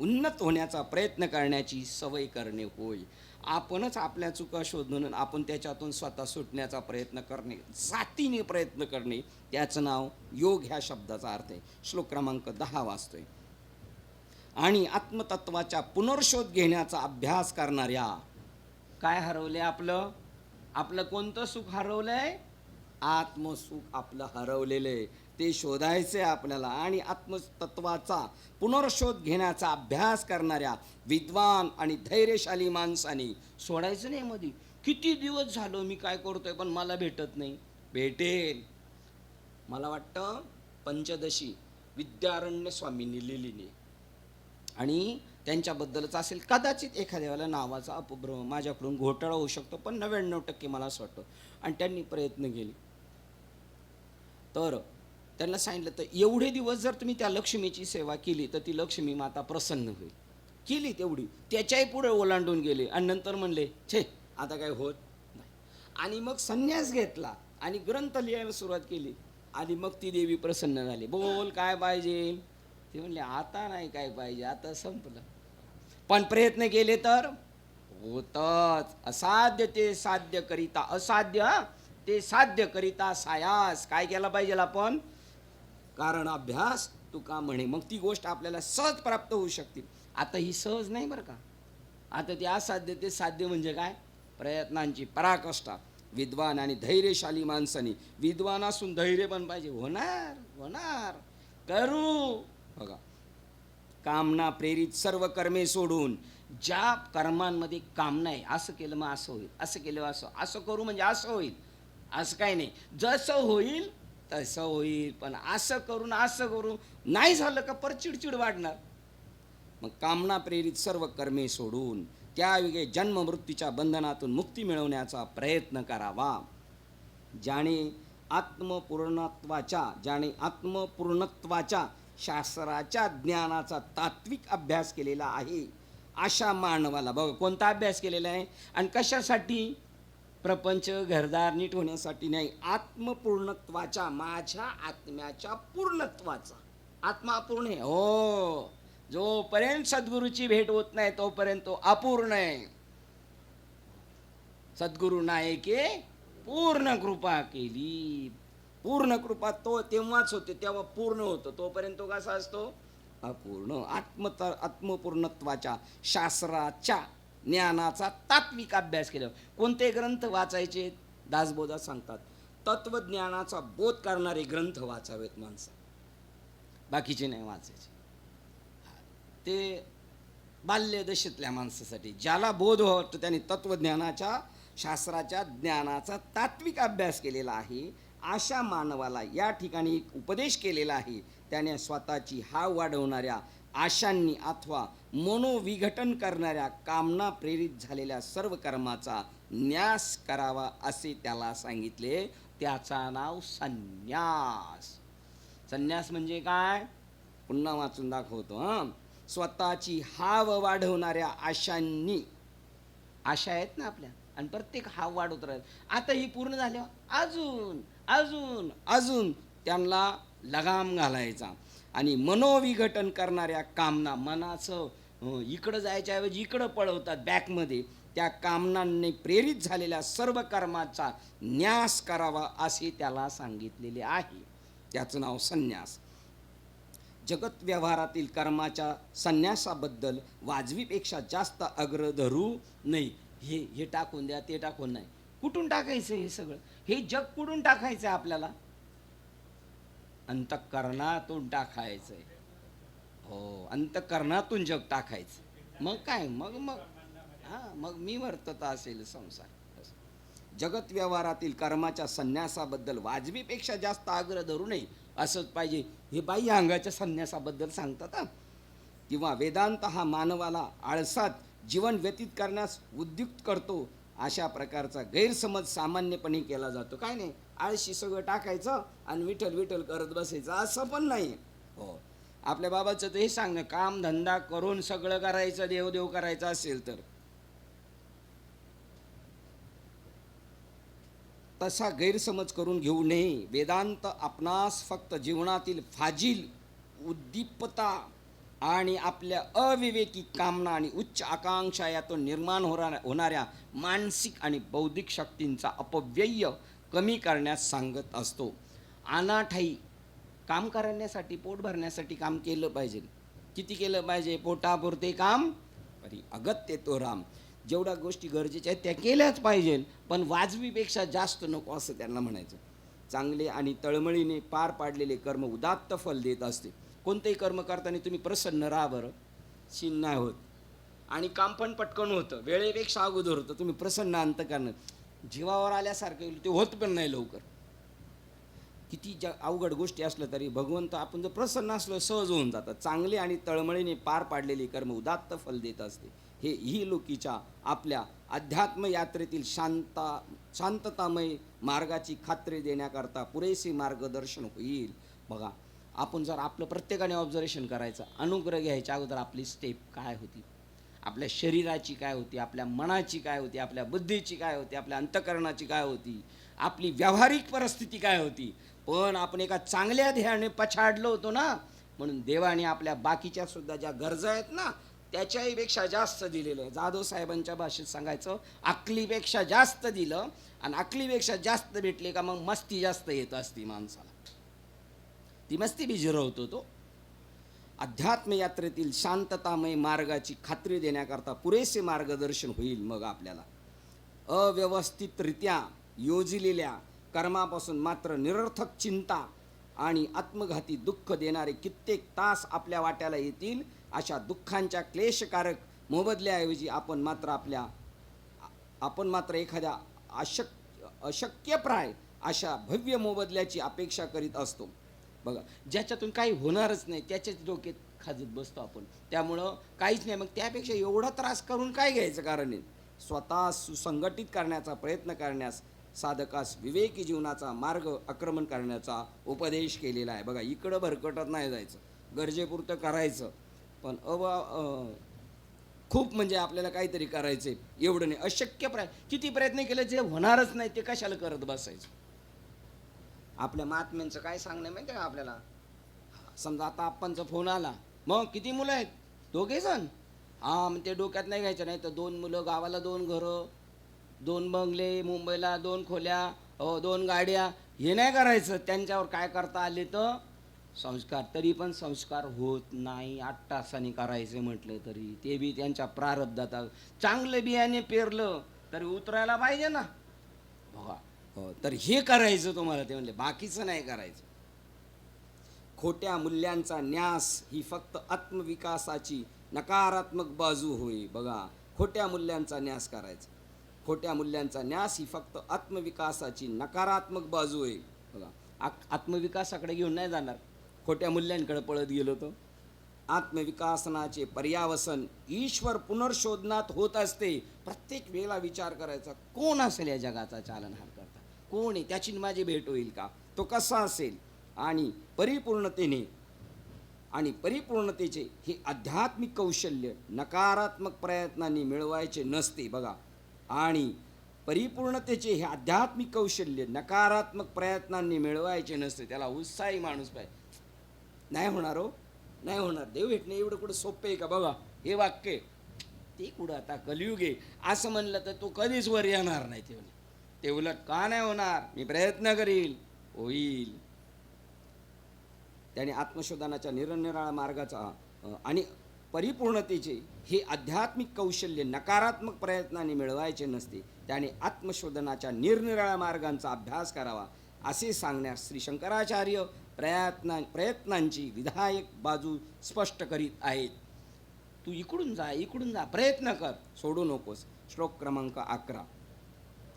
उन्नत होण्याचा प्रयत्न करण्याची सवय करणे होय. आपणच आपल्या चुका शोधून आपण त्याच्यातून स्वतः सुटण्याचा प्रयत्न करणे, जातीने प्रयत्न करणे, त्याचं नाव योग ह्या शब्दाचा अर्थ आहे. श्लोक क्रमांक 10 वाचतोय. आणि आत्मतत्वाच्या पुनर्शोध घेण्याचा अभ्यास करणाऱ्या, काय हरवले आपलं कोणतं सुख हरवलंय? आत्मसुख आपलं हरवलेलं आहे, ते शोधायचं आहे आपल्याला. आणि आत्मतत्वाचा पुनर्शोध घेण्याचा अभ्यास करणाऱ्या विद्वान आणि धैर्यशाली माणसाने सोडायचं नाही. मध्ये किती दिवस झालो मी काय करतोय पण मला भेटत नाही. भेटेल. मला वाटतं पंचदशी विद्यारण्य स्वामींनी लिहिली, आणि त्यांच्याबद्दलच असेल कदाचित एखाद्याला नावाचा अपभ्रम, माझ्याकडून घोटाळा होऊ शकतो, पण 99% मला असं वाटतं. आणि त्यांनी प्रयत्न केले, तर त्यांना सांगितलं तर एवढे दिवस जर तुम्ही त्या लक्ष्मीची सेवा केली तर ती लक्ष्मी माता प्रसन्न होईल. केली तेवढी, त्याच्याही पुढे ओलांडून गेले, आणि नंतर म्हणले छे आता काय होत नाही. आणि मग संन्यास घेतला आणि ग्रंथ लिहायला सुरुवात केली, आणि मग ती देवी प्रसन्न झाली. बोल काय पाहिजे? ते म्हणले आता नाही काय पाहिजे, आता संपलं. पण प्रयत्न केले तर होतच. असाध्य ते साध्य करिता, असाध्य ते साध्य करिता सायास. काय केला पाहिजे आपण? कारण अभ्यास तुका म्हणे. मग ती गोष्ट आपल्याला सहज प्राप्त होऊ शकते. आता ही सहज नाही बरं का. आता ते असाध्य ते साध्य म्हणजे काय? प्रयत्नांची पराकाष्ठा. विद्वान आणि धैर्यशाली माणसाने, विद्वान असून धैर्य पण पाहिजे. होणार करू. बघा, कामना प्रेरित सर्व कर्मे सोडून, ज्या कर्मांमध्ये कामना आहे, असं केलं मग असं होईल, असं केलं असं करू म्हणजे असं होईल, असं काही नाही, जसं होईल तसं होईल. पण असं करू नाही झालं का परत चिडचिड वाढणार. मग कामना प्रेरित सर्व कर्मे सोडून त्यावेळी जन्म मृत्यूच्या बंधनातून मुक्ती मिळवण्याचा प्रयत्न करावा. ज्याने आत्मपूर्णत्वाच्या शास्त्राच्या ज्ञानाचा तात्विक अभ्यास केलेला आहे अशा मानवाला, बघा कोणता अभ्यास केलेला आहे आणि कशासाठी? प्रपंच घरदार नीट होण्यासाठी नाही, आत्मपूर्णत्वाच्या, माझ्या आत्म्याच्या पूर्णत्वाचा. आत्मा अपूर्ण आहे हो. जोपर्यंत सद्गुरूची भेट होत नाही तोपर्यंत तो अपूर्ण आहे. सद्गुरू नायके पूर्ण कृपा केली. पूर्ण कृपा तो तेव्हाच होते, तेव्हा पूर्ण होतो. तोपर्यंत तो कसा असतो? अपूर्ण. आत्मपूर्णत्वाच्या शास्त्राच्या ज्ञानाचा तात्विक अभ्यास केला. कोणते ग्रंथ वाचायचे? दासबोधात सांगतात तत्वज्ञानाचा बोध करणारे ग्रंथ वाचावेत माणसं, बाकीचे नाही वाचायचे. ते बाल्यदशेतल्या माणसासाठी ज्याला बोध होतो त्याने तत्वज्ञानाच्या शास्त्राच्या ज्ञानाचा तात्विक अभ्यास केलेला आहे, अशा मानवाला या ठिकाणी एक उपदेश केलेला आहे. त्याने स्वतःची हाव वाढवणाऱ्या आशांनी अथवा मनोविघटन करणाऱ्या कामना प्रेरित झालेल्या सर्व कर्माचा न्यास करावा असे त्याला सांगितले. त्याचा नाव संन्यास. संन्यास म्हणजे काय? पुन्हा वाचून दाखवतो. स्वतःची हाव वाढवणाऱ्या आशांनी, आशा आहेत ना आपल्या, आणि प्रत्येक हाव वाढवत राहत. आता ही पूर्ण झाल्यावर अजून अजून अजून त्यांना लगाम घालायचा. आणि मनोविघटन करणाऱ्या कामना, मनाचं इकडं जायच्याऐवजी इकडं पळवतात बॅकमध्ये, त्या कामनांनी प्रेरित झालेल्या सर्व कर्माचा न्यास करावा असे त्याला सांगितलेले आहे. त्याचं नाव संन्यास. जगत व्यवहारातील कर्माच्या संन्यासाबद्दल वाजवीपेक्षा जास्त आग्रह धरू नाही. हे टाकून द्या, ते टाकून नाही. कुठून टाकायचं हे सगळं? हे जग कुठून टाकायचं आहे आपल्याला? अंतःकरणातून टाकायचंय. हो, अंतःकरणातून जग टाकायचं. मग काय, मग मग मग मी वर्तता असेल संसार. जगत व्यवहारातील कर्माच्या संन्यासाबद्दल वाजवीपेक्षा जास्त आग्रह धरू नये असंच पाहिजे. हे बाह्य अंगाच्या संन्यासाबद्दल सांगतात. किंवा वेदांत हा मानवाला आळसात जीवन व्यतीत करण्यास उद्युक्त करतो, अशा प्रकारचा गैरसमज सामान्यपणे केला जातो. काय नाही, आळशी सगळं टाकायचं आणि विठ्ठल विठ्ठल करत बसायचं असं पण नाही. हो, आपल्या बाबाचं तर हे सांगणं, काम धंदा करून सगळं करायचं, देवदेव करायचं असेल तर. तसा गैरसमज करून घेऊ नये. वेदांत आपणास फक्त जीवनातील फाजील उद्दीपता आणि आपल्या अविवेकी कामना आणि उच्च आकांक्षा यातून निर्माण होणाऱ्या मानसिक आणि बौद्धिक शक्तींचा अपव्यय कमी करण्यास सांगत असतो. अनाठाई काम करण्यासाठी, पोट भरण्यासाठी काम केलं पाहिजे. किती केलं पाहिजे? पोटापुरते काम परी अगत्य तो राम. जेवढ्या गोष्टी गरजेच्या आहेत त्या केल्याच पाहिजे, पण वाजवीपेक्षा जास्त नको असं त्यांना म्हणायचं. चांगले आणि तळमळीने पार पाडलेले कर्म उदात्त फल देत असते. कोणतेही कर्म करताना तुम्ही प्रसन्न राहा बरं, शीन नाही होत. आणि काम पण पटकन होतं, वेळेपेक्षा अगोदर होतं. तुम्ही प्रसन्न अंत करणं जीवावर आल्यासारखं ते होत पण नाही लवकर. किती अवघड गोष्टी असलं तरी भगवंत आपण जर प्रसन्न असलो सहज होऊन जातात. चांगले आणि तळमळीने पार पाडलेली कर्म उदात्त फल देत असते. ही लोकीच्या आपल्या अध्यात्म यात्रेतील शांततामय मार्गाची खात्री देण्याकरता पुरेसे मार्गदर्शन होईल. बघा, आपण जर आपलं प्रत्येकाने ऑब्झर्वेशन करायचं, अनुग्रह घ्यायच्या अगोदर आपली स्टेप काय होती, आपल्या शरीराची काय होती, आपल्या मनाची काय होती, आपल्या बुद्धीची काय होती, आपल्या अंतःकरणाची काय होती, आपली व्यावहारिक परिस्थिती काय होती. पण आपण एका चांगल्या ध्येयाने पछाडलो होतो ना, म्हणून देवाने आपल्या बाकीच्या सुद्धा ज्या गरजा आहेत ना त्याच्याही पेक्षा जास्त दिलेलं आहे. जाधव साहेबांच्या भाषेत सांगायचं, अकलीपेक्षा जास्त दिलं आणि अकलीपेक्षा जास्त भेटले का मग मस्ती जास्त येत असती माणसाला. ती मस्ती बी जिरवतो तो. अध्यात्म यात्रेतील शांततामय मार्गाची खात्री देण्याकरता पुरेसे मार्गदर्शन होईल. मग आपल्याला अव्यवस्थितरित्या योजिलेल्या कर्मापासून मात्र निरर्थक चिंता आणि आत्मघाती दुःख देणारे कित्येक तास आपल्या वाट्याला येतील. अशा दुःखांच्या क्लेशकारक मोबदल्याऐवजी आपण मात्र एखाद्या अशक्यप्राय अशा भव्य मोबदल्याची अपेक्षा करीत असतो. बघा, ज्याच्यातून काही होणारच नाही त्याच्याच डोक्यात खाजत बसतो आपण. त्यामुळं काहीच नाही. मग त्यापेक्षा एवढा त्रास करून काय घ्यायचं कारण नाही. स्वतः सुसंघटित करण्याचा प्रयत्न करण्यास साधकास विवेकी जीवनाचा मार्ग आक्रमण करण्याचा उपदेश केलेला आहे. बघा, इकडं भरकटत नाही जायचं, गरजेपुरतं करायचं. पण खूप म्हणजे आपल्याला काहीतरी करायचं आहे एवढं नाही. अशक्य किती प्रयत्न केले जे होणारच नाही ते कशाला करत बसायचं. आपल्या महात्म्यांचं काय सांगणं माहिती आहे का आपल्याला? समजा आता आप्पांचा फोन आला, मग किती मुलं आहेत? 2 जण. मग ते डोक्यात नाही घ्यायचं. नाही तर 2 मुलं, गावाला 2 घरं, 2 बंगले, मुंबईला 2 खोल्या, 2 गाड्या, हे नाही करायचं. त्यांच्यावर काय करता आले तर संस्कार. तरी पण संस्कार होत नाही. 8 तासांनी करायचे म्हटलं तरी ते बी त्यांच्या प्रारब्धात. चांगलं बियाणे पेरलं तरी उतरायला पाहिजे ना. बघा, तर हे करायचं तुम्हाला. ते म्हणले बाकीचं नाही करायचं. खोट्या मूल्यांचा न्यास ही फक्त आत्मविकासाची नकारात्मक बाजू होय. बघा, खोट्या मूल्यांचा न्यास करायचा. खोट्या मूल्यांचा न्यास ही फक्त आत्मविकासाची नकारात्मक बाजू आहे. बघा, आत्मविकासाकडे घेऊन नाही जाणार, खोट्या मूल्यांकडे पळत गेलो तर. आत्मविकासनाचे पर्यावसन ईश्वर पुनर्शोधनात होत असते. प्रत्येक वेळेला विचार करायचा, कोण असेल या जगाचा चालनहार करता, कोण आहे, त्याची माझी भेट होईल का, तो कसा असेल. आणि परिपूर्णतेचे हे आध्यात्मिक कौशल्य नकारात्मक प्रयत्नांनी मिळवायचे नसते. बघा, आणि परिपूर्णतेचे हे आध्यात्मिक कौशल्य नकारात्मक प्रयत्नांनी मिळवायचे नसते. त्याला उत्साही माणूस पाहिजे. नाही होणार हो, नाही होणार. देव भेटणे एवढं कुठं सोपं आहे का. बघा, हे वाक्य ते कुठं आता कलियुग आहे असं म्हणलं तर तो कधीच वर येणार नाही. ते उलट का नाही होणार, मी प्रयत्न करील, होईल. त्याने आत्मशोधनाच्या निरनिराळ्या मार्गाचा आणि परिपूर्णतेचे हे आध्यात्मिक कौशल्य नकारात्मक प्रयत्नांनी मिळवायचे नसते. त्याने आत्मशोधनाच्या निरनिराळ्या मार्गांचा अभ्यास करावा असे सांगण्यास श्री शंकराचार्य प्रयत्नांची विधायक बाजू स्पष्ट करीत आहेत. तू इकडून जा, प्रयत्न कर, सोडू नकोस. श्लोक क्रमांक 11.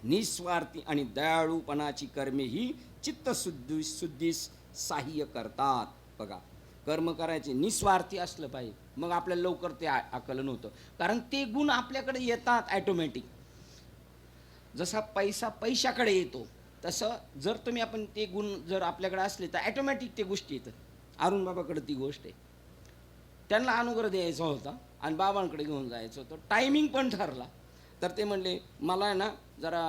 निस्वार्थी आणि दयाळूपणाची कर्मे ही चित्तशुद्धीस सहाय्य करतात. बघा, कर्म करायचे निस्वार्थी असलं पाहिजे, मग आपल्याला लवकर ते आकलन होतं. कारण ते गुण आपल्याकडे येतात ॲटोमॅटिक. जसा पैसा पैशाकडे येतो तसं जर आपण ते गुण जर आपल्याकडे असले तर ॲटोमॅटिक ते गोष्टी येतात. अरुण बाबाकडे ती गोष्ट आहे. त्यांना अनुग्रह द्यायचा होता आणि बाबांकडे घेऊन जायचं होतं. टायमिंग पण ठरला. तर ते म्हणले, मला ना जरा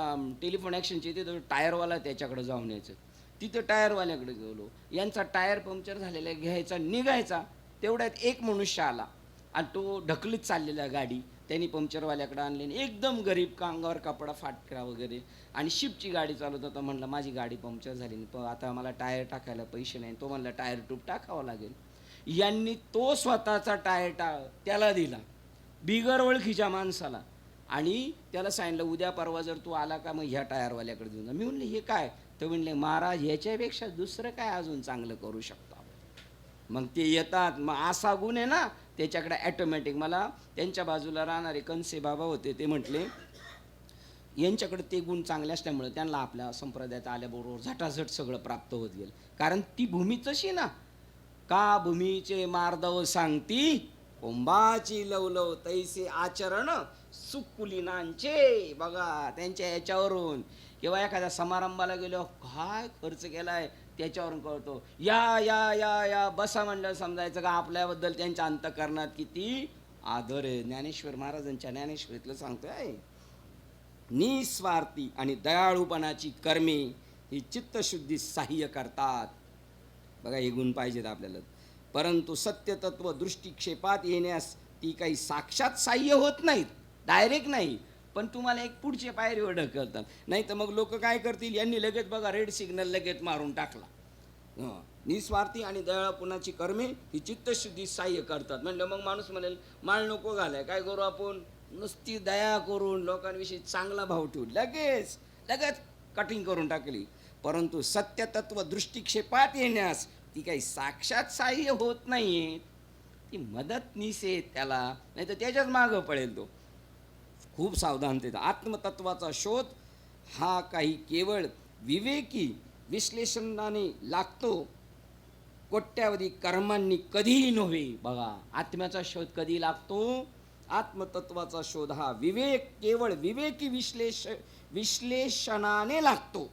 टेलिफोन ॲक्शनची तिथं टायरवाला त्याच्याकडे जाऊन यायचं. तिथं टायरवाल्याकडे गेलो. यांचा टायर पंक्चर झालेला घ्यायचा, निघायचा. तेवढ्यात एक मनुष्य आला आणि तो ढकलीत चाललेला गाडी त्यांनी पंक्चरवाल्याकडे आणली. एकदम गरीब, कांगावर कपडा फाटका वगैरे, आणि शिपची गाडी चालवत होता. म्हणलं, माझी गाडी पंक्चर झाली, आता मला टायर टाकायला पैसे नाही. तो म्हणला, टायर ट्यूब टाकावं लागेल. यांनी तो स्वतःचा टायर त्याला दिला, बिगर ओळखीच्या माणसाला, आणि त्याला सांगितलं, उद्या परवा जर तू आला का मग ह्या टायरवाल्याकडे देऊन जा. मी म्हणले, हे काय? तर म्हणले, महाराज ह्याच्यापेक्षा दुसरं काय अजून चांगलं करू शकता. मग ते येतात. मग असा गुण आहे ना त्याच्याकडे ॲटोमॅटिक. मला त्यांच्या बाजूला राहणारे कंसे बाबा होते, ते म्हटले, यांच्याकडे ते गुण चांगले असल्यामुळे त्यांना आपल्या संप्रदायात आल्याबरोबर झटाझट सगळं प्राप्त होत गेलं. कारण ती भूमी तशी ना, का भूमीचे मार्दव सांगती, कुंभाची लवलव तैसे आचरण सुकुलीनांचे. बघा, त्यांच्या याच्यावरून किंवा एखाद्या समारंभाला गेलो, काय खर्च केलाय त्याच्यावरून कळतो. या या या या बसा म्हणलं समजायचं का आपल्याबद्दल त्यांच्या अंतःकरणात किती आदर आहे. ज्ञानेश्वर महाराजांच्या ज्ञानेश्वरीतलं सांगतोय, निस्वार्थी आणि दयाळूपणाची कर्मे ही चित्तशुद्धीस सहाय्य करतात. बघा, हे गुण पाहिजेत आपल्याला. परंतु सत्यतत्व दृष्टिक्षेपात येण्यास ती काही साक्षात सहाय्य होत नाहीत, डायरेक्ट नाही, पण तुम्हाला एक पुढचे पायरीवर ढकलतात. नाही तर मग लोक काय करतील, यांनी लगेच बघा रेड सिग्नल लगेच मारून टाकला. निस्वार्थी आणि दयाळूपणाची कर्मे ही चित्तशुद्धी सहाय्य करतात. म्हणलं मग माणूस म्हणेल, माळ नको घालाय, काय करू आपण, नुसती दया करून लोकांविषयी चांगला भाव ठेवून लगेच कटिंग करून टाकली. परंतु सत्यतत्व दृष्टिक्षेपात येण्यास ती काही साक्षात सहाय्य होत नाहीये, ती मदतनीस आहे त्याला, नाही तर त्याच्याच मागं पळेल तो. खूप सावधानतेत आत्मतत्वाचा शोध हा काही केवळ विवेकी विश्लेषणाने लागतो, कोट्यावधी कर्मांनी कधीही नव्हे. बघा, आत्म्याचा शोध कधी लागतो, आत्मतत्वाचा शोध हा केवळ विवेकी विश्लेषणाने लागतो.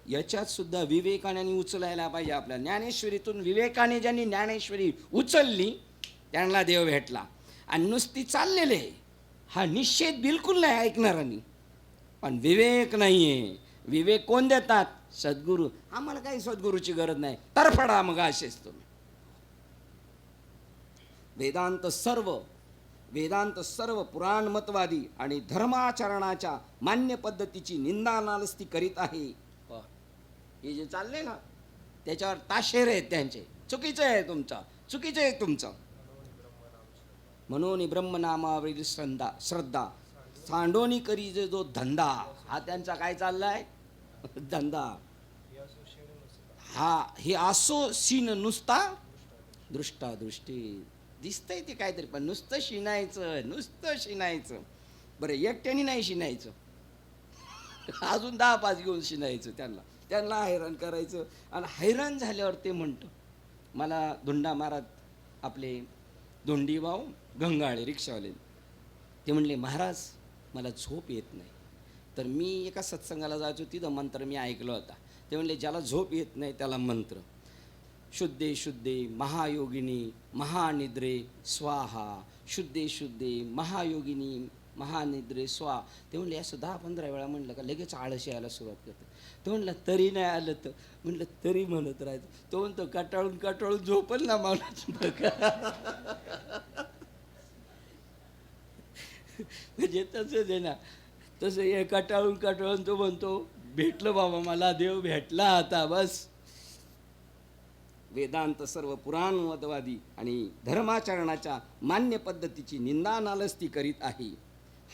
याच्यात सुद्धा विवेकाने उचलायला पाहिजे. आपल्या ज्ञानेश्वरीतून विवेकाने ज्यांनी ज्ञानेश्वरी उचलली त्यांना देव भेटला. आणि नुसती चाललेले हा निषेध बिलकुल नाही ऐकणारांनी, पण विवेक नाहीये. विवेक कोण देतात? सद्गुरू. आम्हाला काही सद्गुरूची गरज नाही, तरफडा मग असेच तुम्ही. वेदांत सर्व पुराण मतवादी आणि धर्माचरणाच्या मान्य पद्धतीची निंदा नालस्ती करीत आहे. हे जे चालले ना त्याच्यावर ताशेर आहेत त्यांचे. चुकीचं आहे तुमचं. म्हणून ब्रह्मनामावरील श्रद्धा सांडोनी करी जो धंदा, हा त्यांचा काय चाललाय धंदा. हा हे असो सीन नुसता दृष्टादृष्टी. दिसतंय ते काहीतरी, पण नुसतं शिनायचं. बरं एकट्याने नाही शिनायचं, अजून 10-5 घेऊन शिनायचं, त्यांना हैराण करायचं. आणि हैराण झाल्यावर ते म्हणतं, मला धुंडा मारत आपले धोंडीभाऊ गंगाळे रिक्षावाले, ते म्हणले, महाराज मला झोप येत नाही. तर मी एका सत्संगाला जायचो, तिथं मंत्र मी ऐकला होता. ते म्हणले, ज्याला झोप येत नाही त्याला मंत्र, शुद्धे शुद्धे महायोगिनी महानिद्रे स्वाहा, शुद्धे शुद्धे महायोगिनी महानिद्रे स्वाहा. ते म्हणले, असं 10-15 वेळा म्हणलं का लगेच आळस यायला सुरुवात करतं. तो म्हणलं, तरी नाही आलं तर? म्हणलं, तरी म्हणत राहायचं. तो म्हणतो, कटाळून झोपल ना माणूस. म्हणजे तसंच आहे ना, तसं हे कटाळून तो म्हणतो, भेटलं बाबा, मला देव भेटला आता बस. वेदांत सर्व पुराणवादवादी आणि धर्माचरणाच्या मान्य पद्धतीची निंदा नालस्ती करीत आहे.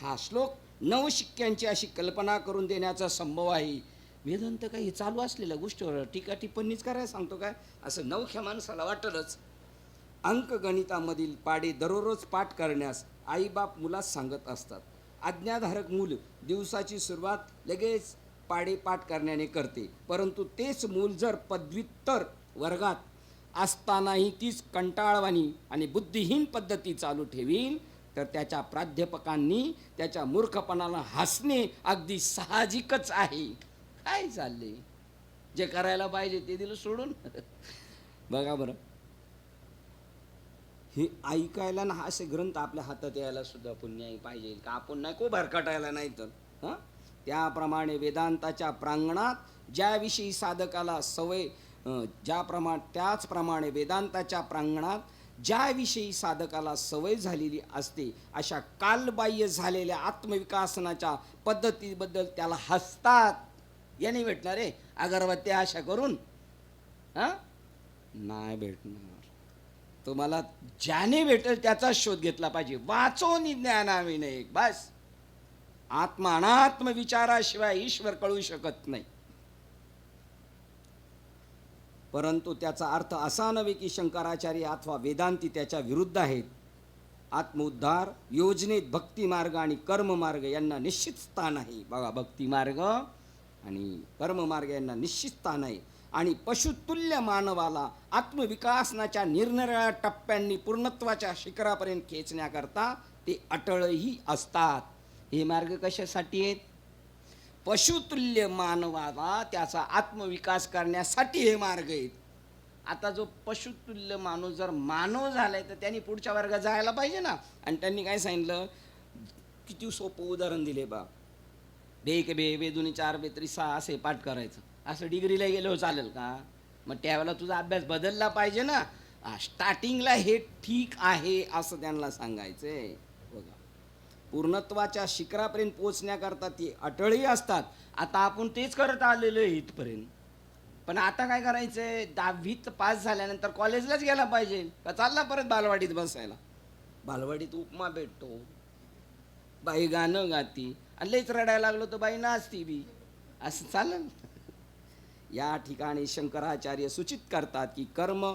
हा श्लोक नवशिक्क्यांची अशी कल्पना करून देण्याचा संभव आहे. वेदांत काही चालू असलेल्या गोष्टीवर टीका टिप्पणीच करायला सांगतो काय, असं नवख्या माणसाला वाटलंच. अंकगणितामधील पाडे दररोज पाठ करण्यास आईबाप मुलास सांगत असतात. आज्ञाधारक मूल दिवसाची सुरुवात लगेच पाडे पाठ करण्याने करते, परंतु तेच मूल जर पदव्युत्तर वर्गात असतानाही तीच कंटाळवाणी आणि बुद्धिहीन पद्धती चालू ठेवील तर त्याच्या प्राध्यापकांनी त्याच्या मूर्खपणाला हसणे अगदी साहजिकच आहे. काय चालले, जे करायला पाहिजे ते दिलं सोडून. बघा बरं, हे ऐकायला ना असे ग्रंथ आपल्या हातात यायला सुद्धा पुण्य पाहिजे का? आपण नाही को भरकटायला नाही तर. हां, त्याप्रमाणे वेदांताच्या प्रांगणात ज्याविषयी साधकाला सवय त्याचप्रमाणे वेदांताच्या प्रांगणात ज्याविषयी साधकाला सवय झालेली असते अशा कालबाह्य झालेल्या आत्मविकासनाच्या पद्धतीबद्दल त्याला हसतात. याने भेटणार आहे अगरबत्त्या आशा करून? हां, नाही भेटणार. तुम्हाला ज्याने भेटेल त्याचा शोध घेतला पाहिजे. वाचून ज्ञानाविनय बस. आत्मा अनात्म विचाराशिवाय ईश्वर कळू शकत नाही. परंतु त्याचा अर्थ असा नव्हे की शंकराचार्य अथवा वेदांती त्याच्या विरुद्ध आहेत. आत्मउद्धार योजनेत भक्तिमार्ग आणि कर्ममार्ग यांना निश्चित स्थान आहे. बघा, भक्तिमार्ग आणि कर्ममार्ग यांना निश्चित स्थान आहे. आणि पशुतुल्य मानवाला आत्मविकासनाच्या निरनिराळ्या टप्प्यांनी पूर्णत्वाच्या शिखरापर्यंत खेचण्याकरता ते अटळही असतात. हे मार्ग कशासाठी आहेत? पशुतुल्य मानवाला त्याचा आत्मविकास करण्यासाठी हे मार्ग आहेत. आता जो पशुतुल्य माणूस जर मानव झालाय तर त्यांनी पुढच्या वर्गात जायला पाहिजे ना. आणि त्यांनी काय सांगितलं, किती सोपं उदाहरण दिले बा. बे के बे, बे दुनी 4, बे त्रिक 6 असे पाठ करायचं. असं डिग्रीला गेलो चालेल का? मग त्यावेळेला तुझा अभ्यास बदलला पाहिजे ना. स्टार्टिंगला हे ठीक आहे असं त्यांना सांगायचंय. बघा, पूर्णत्वाच्या शिखरापर्यंत पोहोचण्याकरता ते अटळही असतात. आता आपण तेच करत आलेलो आहे इथपर्यंत. पण आता काय करायचंय, 10वीत पास झाल्यानंतर कॉलेजलाच गेला पाहिजे का चालला परत बालवाडीत बसायला? बालवाडीत उपमा भेटतो, बाई गाणं गाती, आणि लईच रडायला लागलो तर बाई नाचती बी, असं चालेल? या ठिकाणी शंकराचार्य सूचित करतात की कर्म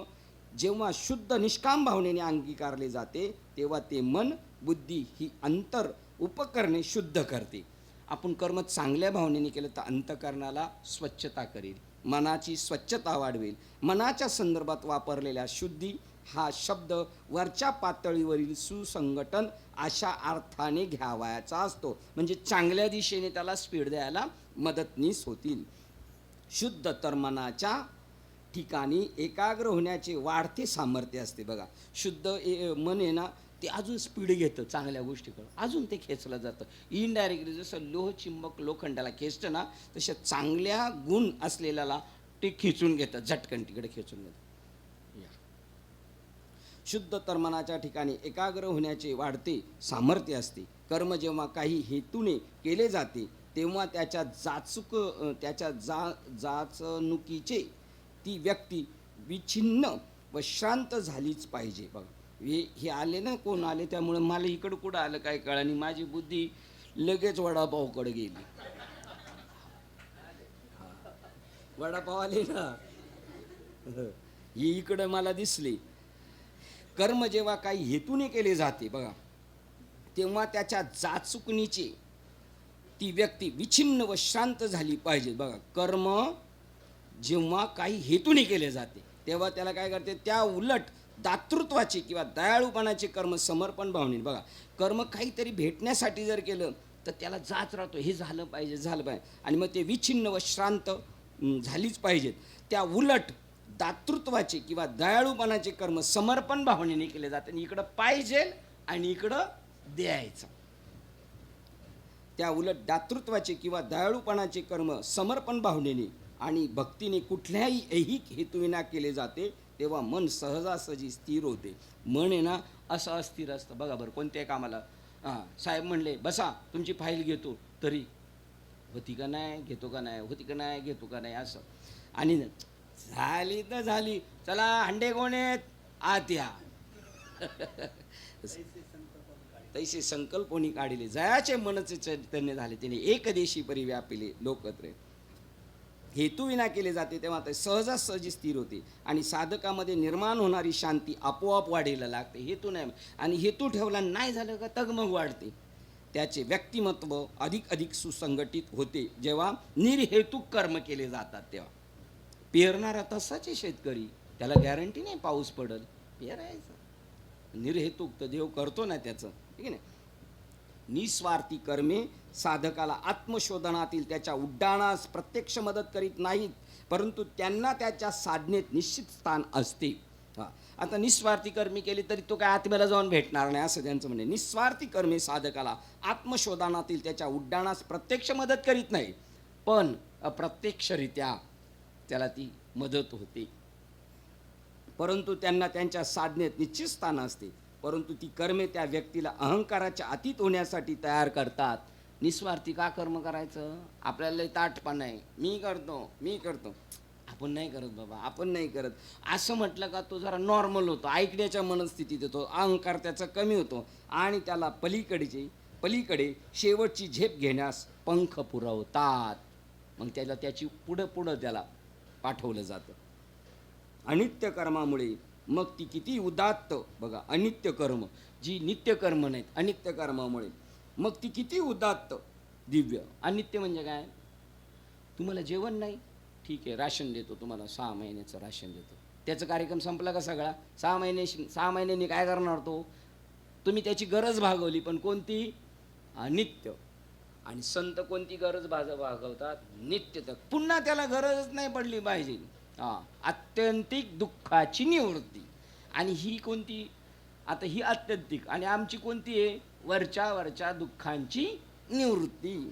जेव्हा शुद्ध निष्काम भावनेने अंगीकारले जाते तेव्हा ते मन बुद्धी ही अंतर उपकरणे शुद्ध करते. आपण कर्म चांगल्या भावनेने केलं तर अंतःकरणाला स्वच्छता करेल, मनाची स्वच्छता वाढवेल. मनाच्या संदर्भात वापरलेल्या शुद्धी हा शब्द वरच्या पातळीवरील सुसंघटन अशा अर्थाने घ्यावायचा असतो. म्हणजे चांगल्या दिशेने त्याला स्पीड द्यायला मदतनीस होतील. शुद्ध तर मनाच्या ठिकाणी एकाग्र होण्याचे वाढते सामर्थ्य असते. बघा, शुद्ध मन आहे ना, ते अजून स्पीड घेतं चांगल्या गोष्टीकडं, अजून ते खेचलं जातं इनडायरेक्टली. जसं लोहचिंबक लोखंडाला खेचतं ना, तशा चांगल्या गुण असलेल्याला ते खेचून घेतं, झटकन तिकडे खेचून घेतं. शुद्ध तर मनाच्या ठिकाणी एकाग्र होण्याचे वाढते सामर्थ्य असते. कर्म जेव्हा काही हेतूने केले जाते तेव्हा त्याच्या जाचणुकीचे ती व्यक्ती विच्छिन्न व शांत झालीच पाहिजे. बघा, हे आले ना, कोण आले, त्यामुळे मला इकडं कुठं आलं काय कळानी, माझी बुद्धी लगेच वडापावकडे गेली. वडापाव आले ना, ही इकडं मला दिसली. कर्म जेव्हा काही हेतूने केले जाते बघा, तेव्हा त्याच्या जाचुकणीचे ती व्यक्ती विच्छिन्न व शांत झाली पाहिजे. बघा, कर्म जेव्हा काही हेतूने केले जाते तेव्हा त्याला काय करते, त्या उलट दातृत्वाचे किंवा दयाळूपणाचे कर्म समर्पण भावनेने. बघा, कर्म काहीतरी भेटण्यासाठी जर केलं तर त्याला जाच राहतो, हे झालं पाहिजे झालं पाहिजे, आणि मग ते विच्छिन्न व शांत झालीच पाहिजेत. त्या उलट दातृत्वाचे किंवा दयाळूपणाचे कर्म समर्पण भावनेने केले जाते. आणि इकडं पाहिजे आणि इकडं द्यायचं. त्या उलट दातृत्वाचे किंवा दयाळूपणाचे कर्म समर्पण भावनेने आणि भक्तीने कुठल्याही ऐहिक हेतूविना केले जाते तेव्हा मन सहजासहजी स्थिर होते. मन आहे ना असं अस्थिर असतं. बघा बरं, कोणत्याही कामाला साहेब म्हणले बसा तुमची फाईल घेतो, तरी होती का नाही घेतो का नाही, होती का नाही घेतो का नाही असं. आणि झाली तर झाली, चला हंडे कोण आहेत आत या. तैसे संकल्पोनी काढिले जयाचे मनचे चैतन्य झाले, त्याने एकदेशी परी व्यापिले लोकत्रे. हेतूविना केले जाते तेव्हा ते सहजासहजी स्थिर होते आणि साधकामध्ये निर्माण होणारी शांती आपोआप वाढीला लागते. हेतू नाही, आणि हेतू ठेवला नाही झालं का तगमग वाढते. त्याचे व्यक्तिमत्व अधिक सुसंघटित होते जेव्हा निर्हेतुक कर्म केले जातात तेव्हा. पेरणारा तसाच आहे शेतकरी, त्याला गॅरंटी नाही पाऊस पडल, पेरायचं. निर्हेतुक तर देव करतो ना त्याचं, ठीक आहे ना. निस्वार्थी कर्मे साधकाला आत्मशोधनातील त्याच्या उड्डाणास प्रत्यक्ष मदत करीत नाहीत, परंतु त्यांना त्याच्या साधनेत निश्चित स्थान असते. आता निस्वार्थी कर्मी केली तरी तो काय आत्म्याला जाऊन भेटणार नाही असं त्यांचं म्हणणे. निस्वार्थी कर्मे साधकाला आत्मशोधनातील त्याच्या उड्डाणास प्रत्यक्ष मदत करीत नाही, पण अप्रत्यक्षरित्या त्याला ती मदत होते. परंतु त्यांना त्यांच्या साधनेत निश्चित स्थान असते, परंतु ती कर्मे त्या व्यक्तीला अहंकाराच्या अतीत होण्यासाठी तयार करतात. निस्वार्थी का कर्म करायचं, आपल्याला ताटपणा आहे, मी करतो, आपण नाही करत बाबा, आपण नाही करत असं म्हटलं का तो जरा नॉर्मल होतो, ऐकण्याच्या मनस्थितीत येतो, अहंकार त्याचा कमी होतो आणि त्याला पलीकडे शेवटची झेप घेण्यास पंख पुरवतात. मग त्याला त्याची पुढं त्याला पाठवलं जातं. अनित्य कर्मामुळे मग ती किती उदात्त, बघा अनित्य कर्म जी नित्य कर्म नाहीत, अनित्य कर्मामुळे मग ती किती उदात्त दिव्य. अनित्य म्हणजे काय, तुम्हाला जेवण नाही, ठीक आहे राशन देतो तुम्हाला, 6 महिन्याचं राशन देतो, त्याचा कार्यक्रम संपला का सगळा. 6 महिन्यांनी काय करणार तो, तुम्ही त्याची गरज भागवली, पण कोणती, नित्य. आणि संत कोणती गरज भागवतात, नित्य. तर पुन्हा त्याला गरजच नाही पडली पाहिजे. आत्यंतिक दुःखाची निवृत्ती. आणि ही कोणती, आता ही आत्यंतिक, आणि आमची कोणती आहे, वरच्या दुःखांची निवृत्ती.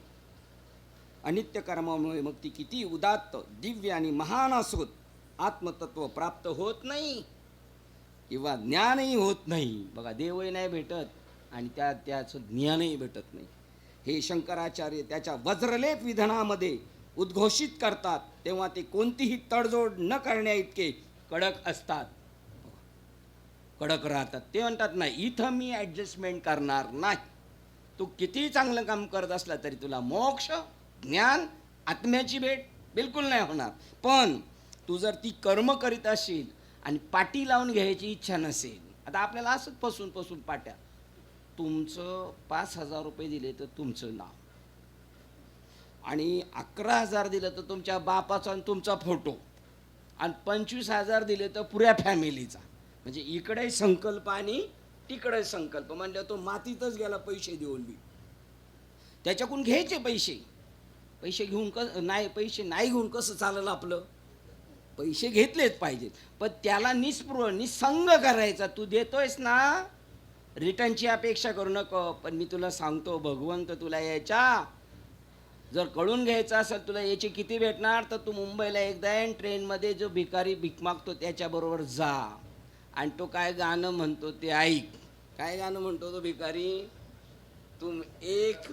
अनित्य कर्मामुळे मग ती किती उदात्त दिव्य आणि महान असोत, आत्मतत्व प्राप्त होत नाही किंवा ज्ञानही होत नाही. बघा, देवही नाही भेटत आणि त्याचं ज्ञानही भेटत नाही. हे शंकराचार्य त्याच्या वज्रलेप विधानामध्ये उद्घोषित करतात, तेव्हा ते कोणतीही तडजोड न करण्या इतके कडक असतात, कडक राहतात. ते म्हणतात नाही, इथं मी ॲडजस्टमेंट करणार नाही. तू कितीही चांगलं काम करत असला तरी तुला मोक्ष, ज्ञान, आत्म्याची भेट बिलकुल नाही होणार. पण तू जर ती कर्म करीत असशील आणि पाटी लावून घ्यायची इच्छा नसेल, आता आपल्याला असंच पसून पाट्या, तुमचं 5,000 रुपये दिले तर तुमचं नाव, आणि 11,000 दिलं तर तुमच्या बापाचा आणि तुमचा फोटो, आणि 25,000 दिले तर पुऱ्या फॅमिलीचा. म्हणजे इकडे संकल्प आणि तिकडे संकल्प, म्हणजे तो मातीतच गेला पैसे देऊन बी. त्याच्याकडून घ्यायचे पैसे घेऊन पैसे नाही घेऊन कसं चाललं आपलं, पैसे घेतलेच पाहिजेत. पण त्याला निसंग करायचा. तू देतोयस ना, रिटर्नची अपेक्षा करू नको. पण मी तुला सांगतो, भगवंत तुला याच्या जर कळून घ्यायचं असेल, तुला याचे किती भेटणार, तर तू मुंबईला एकदा आहे, ट्रेनमध्ये जो भिकारी भीक मागतो त्याच्याबरोबर जा, आणि तो काय गाणं म्हणतो ते ऐक. काय गाणं म्हणतो तो भिकारी, तुम एक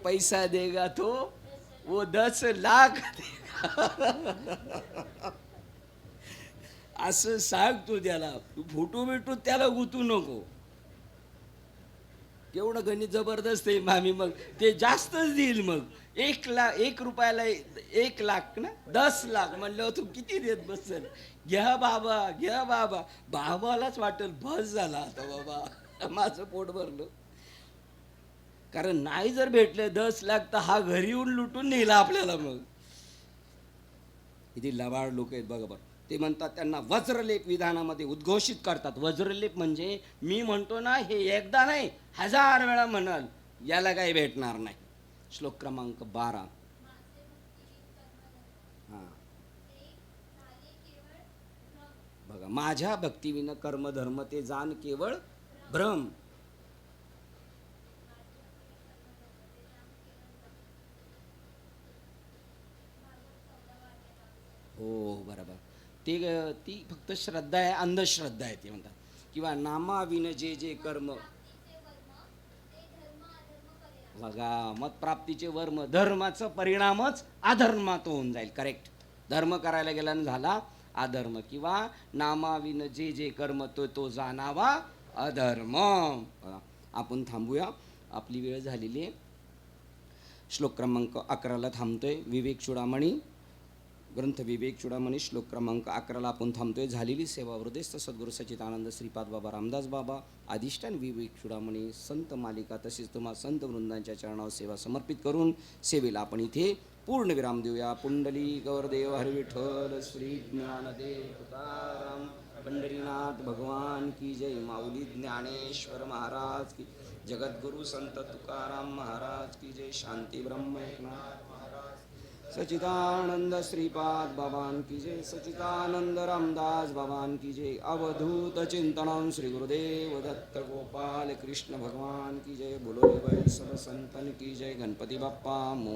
पैसा देगा तो वो 10 लाख देगा. असं सांग तू त्याला. तू फोटो त्याला गुतू नको. केवढं गणित जबरदस्त आहे मामी. मग ते जास्तच देईल. मग 1 लाख, 1 रुपयाला 1 लाख ना, 10 लाख म्हणलं तू किती देत बसल. घ्या बाबा, घ्या बाबा. बाबालाच वाटेल बस झाला आता बाबा, माझं पोट भरलं. कारण नाही जर भेटले 10 लाख तर हा घरी येऊन लुटून नेला आपल्याला. मग किती लबाड लोक आहेत बघा बरं. ते म्हणतात, त्यांना वज्रलेप विधानामध्ये उद्घोषित करतात. वज्रलेप म्हणजे मी म्हणतो ना, हे एकदा नाही 1000 वेळा म्हणाल, याला काही भेटणार नाही. श्लोक क्रमांक 12. हां बघा, माझ्या भक्तीविन कर्मधर्म ते जाण केवळ भ्रम. हो बरोबर. ती फक्त श्रद्धा आहे, अंधश्रद्धा आहे ते म्हणतात. किंवा नामाविन जे जे कर्म. बघा, मत प्राप्तीचे वर्म, धर्माचा परिणामच अधर्मात होऊन जाईल. करेक्ट. धर्म करायला गेल्यानं झाला अधर्म. किंवा नामाविन जे जे कर्म तो तो जाणावा अधर्म. बघा, आपण थांबूया, आपली वेळ झालेली आहे. श्लोक क्रमांक 11ला थांबतोय. विवेक चूडामणी, ग्रंथ विवेक चूडामणी, श्लोक क्रमांक 11ला आपण थांबतोय. झालेली सेवा हृदयस्थ सद्गुरू सच्चिदानंद श्रीपाद बाबा रामदास बाबा, अधिष्ठान विवेक चूडामणी, संत मालिका, तसेच तुम्हा संत वृंदांच्या चरणावर सेवा समर्पित करून सेवेला आपण इथे पूर्ण विराम देऊया. पुंडली गौरदेव हरी विठ्ठल, श्री ज्ञानदेव तुकाराम, पंढरीनाथ भगवान की जय. माऊली ज्ञानेश्वर महाराज की, जगद्गुरु संत तुकाराम महाराज की जय. शांती ब्रह्म एकनाथ सचिदानंद श्रीपाद बाबान की जय. सचिदानंद रामदास बाबान की जय. अवधूत चिंतन श्री गुरुदेव दत्त गोपाल कृष्ण भगवान की जय. बोलो रे बैल सब संतन की जय. गणपती बाप्पा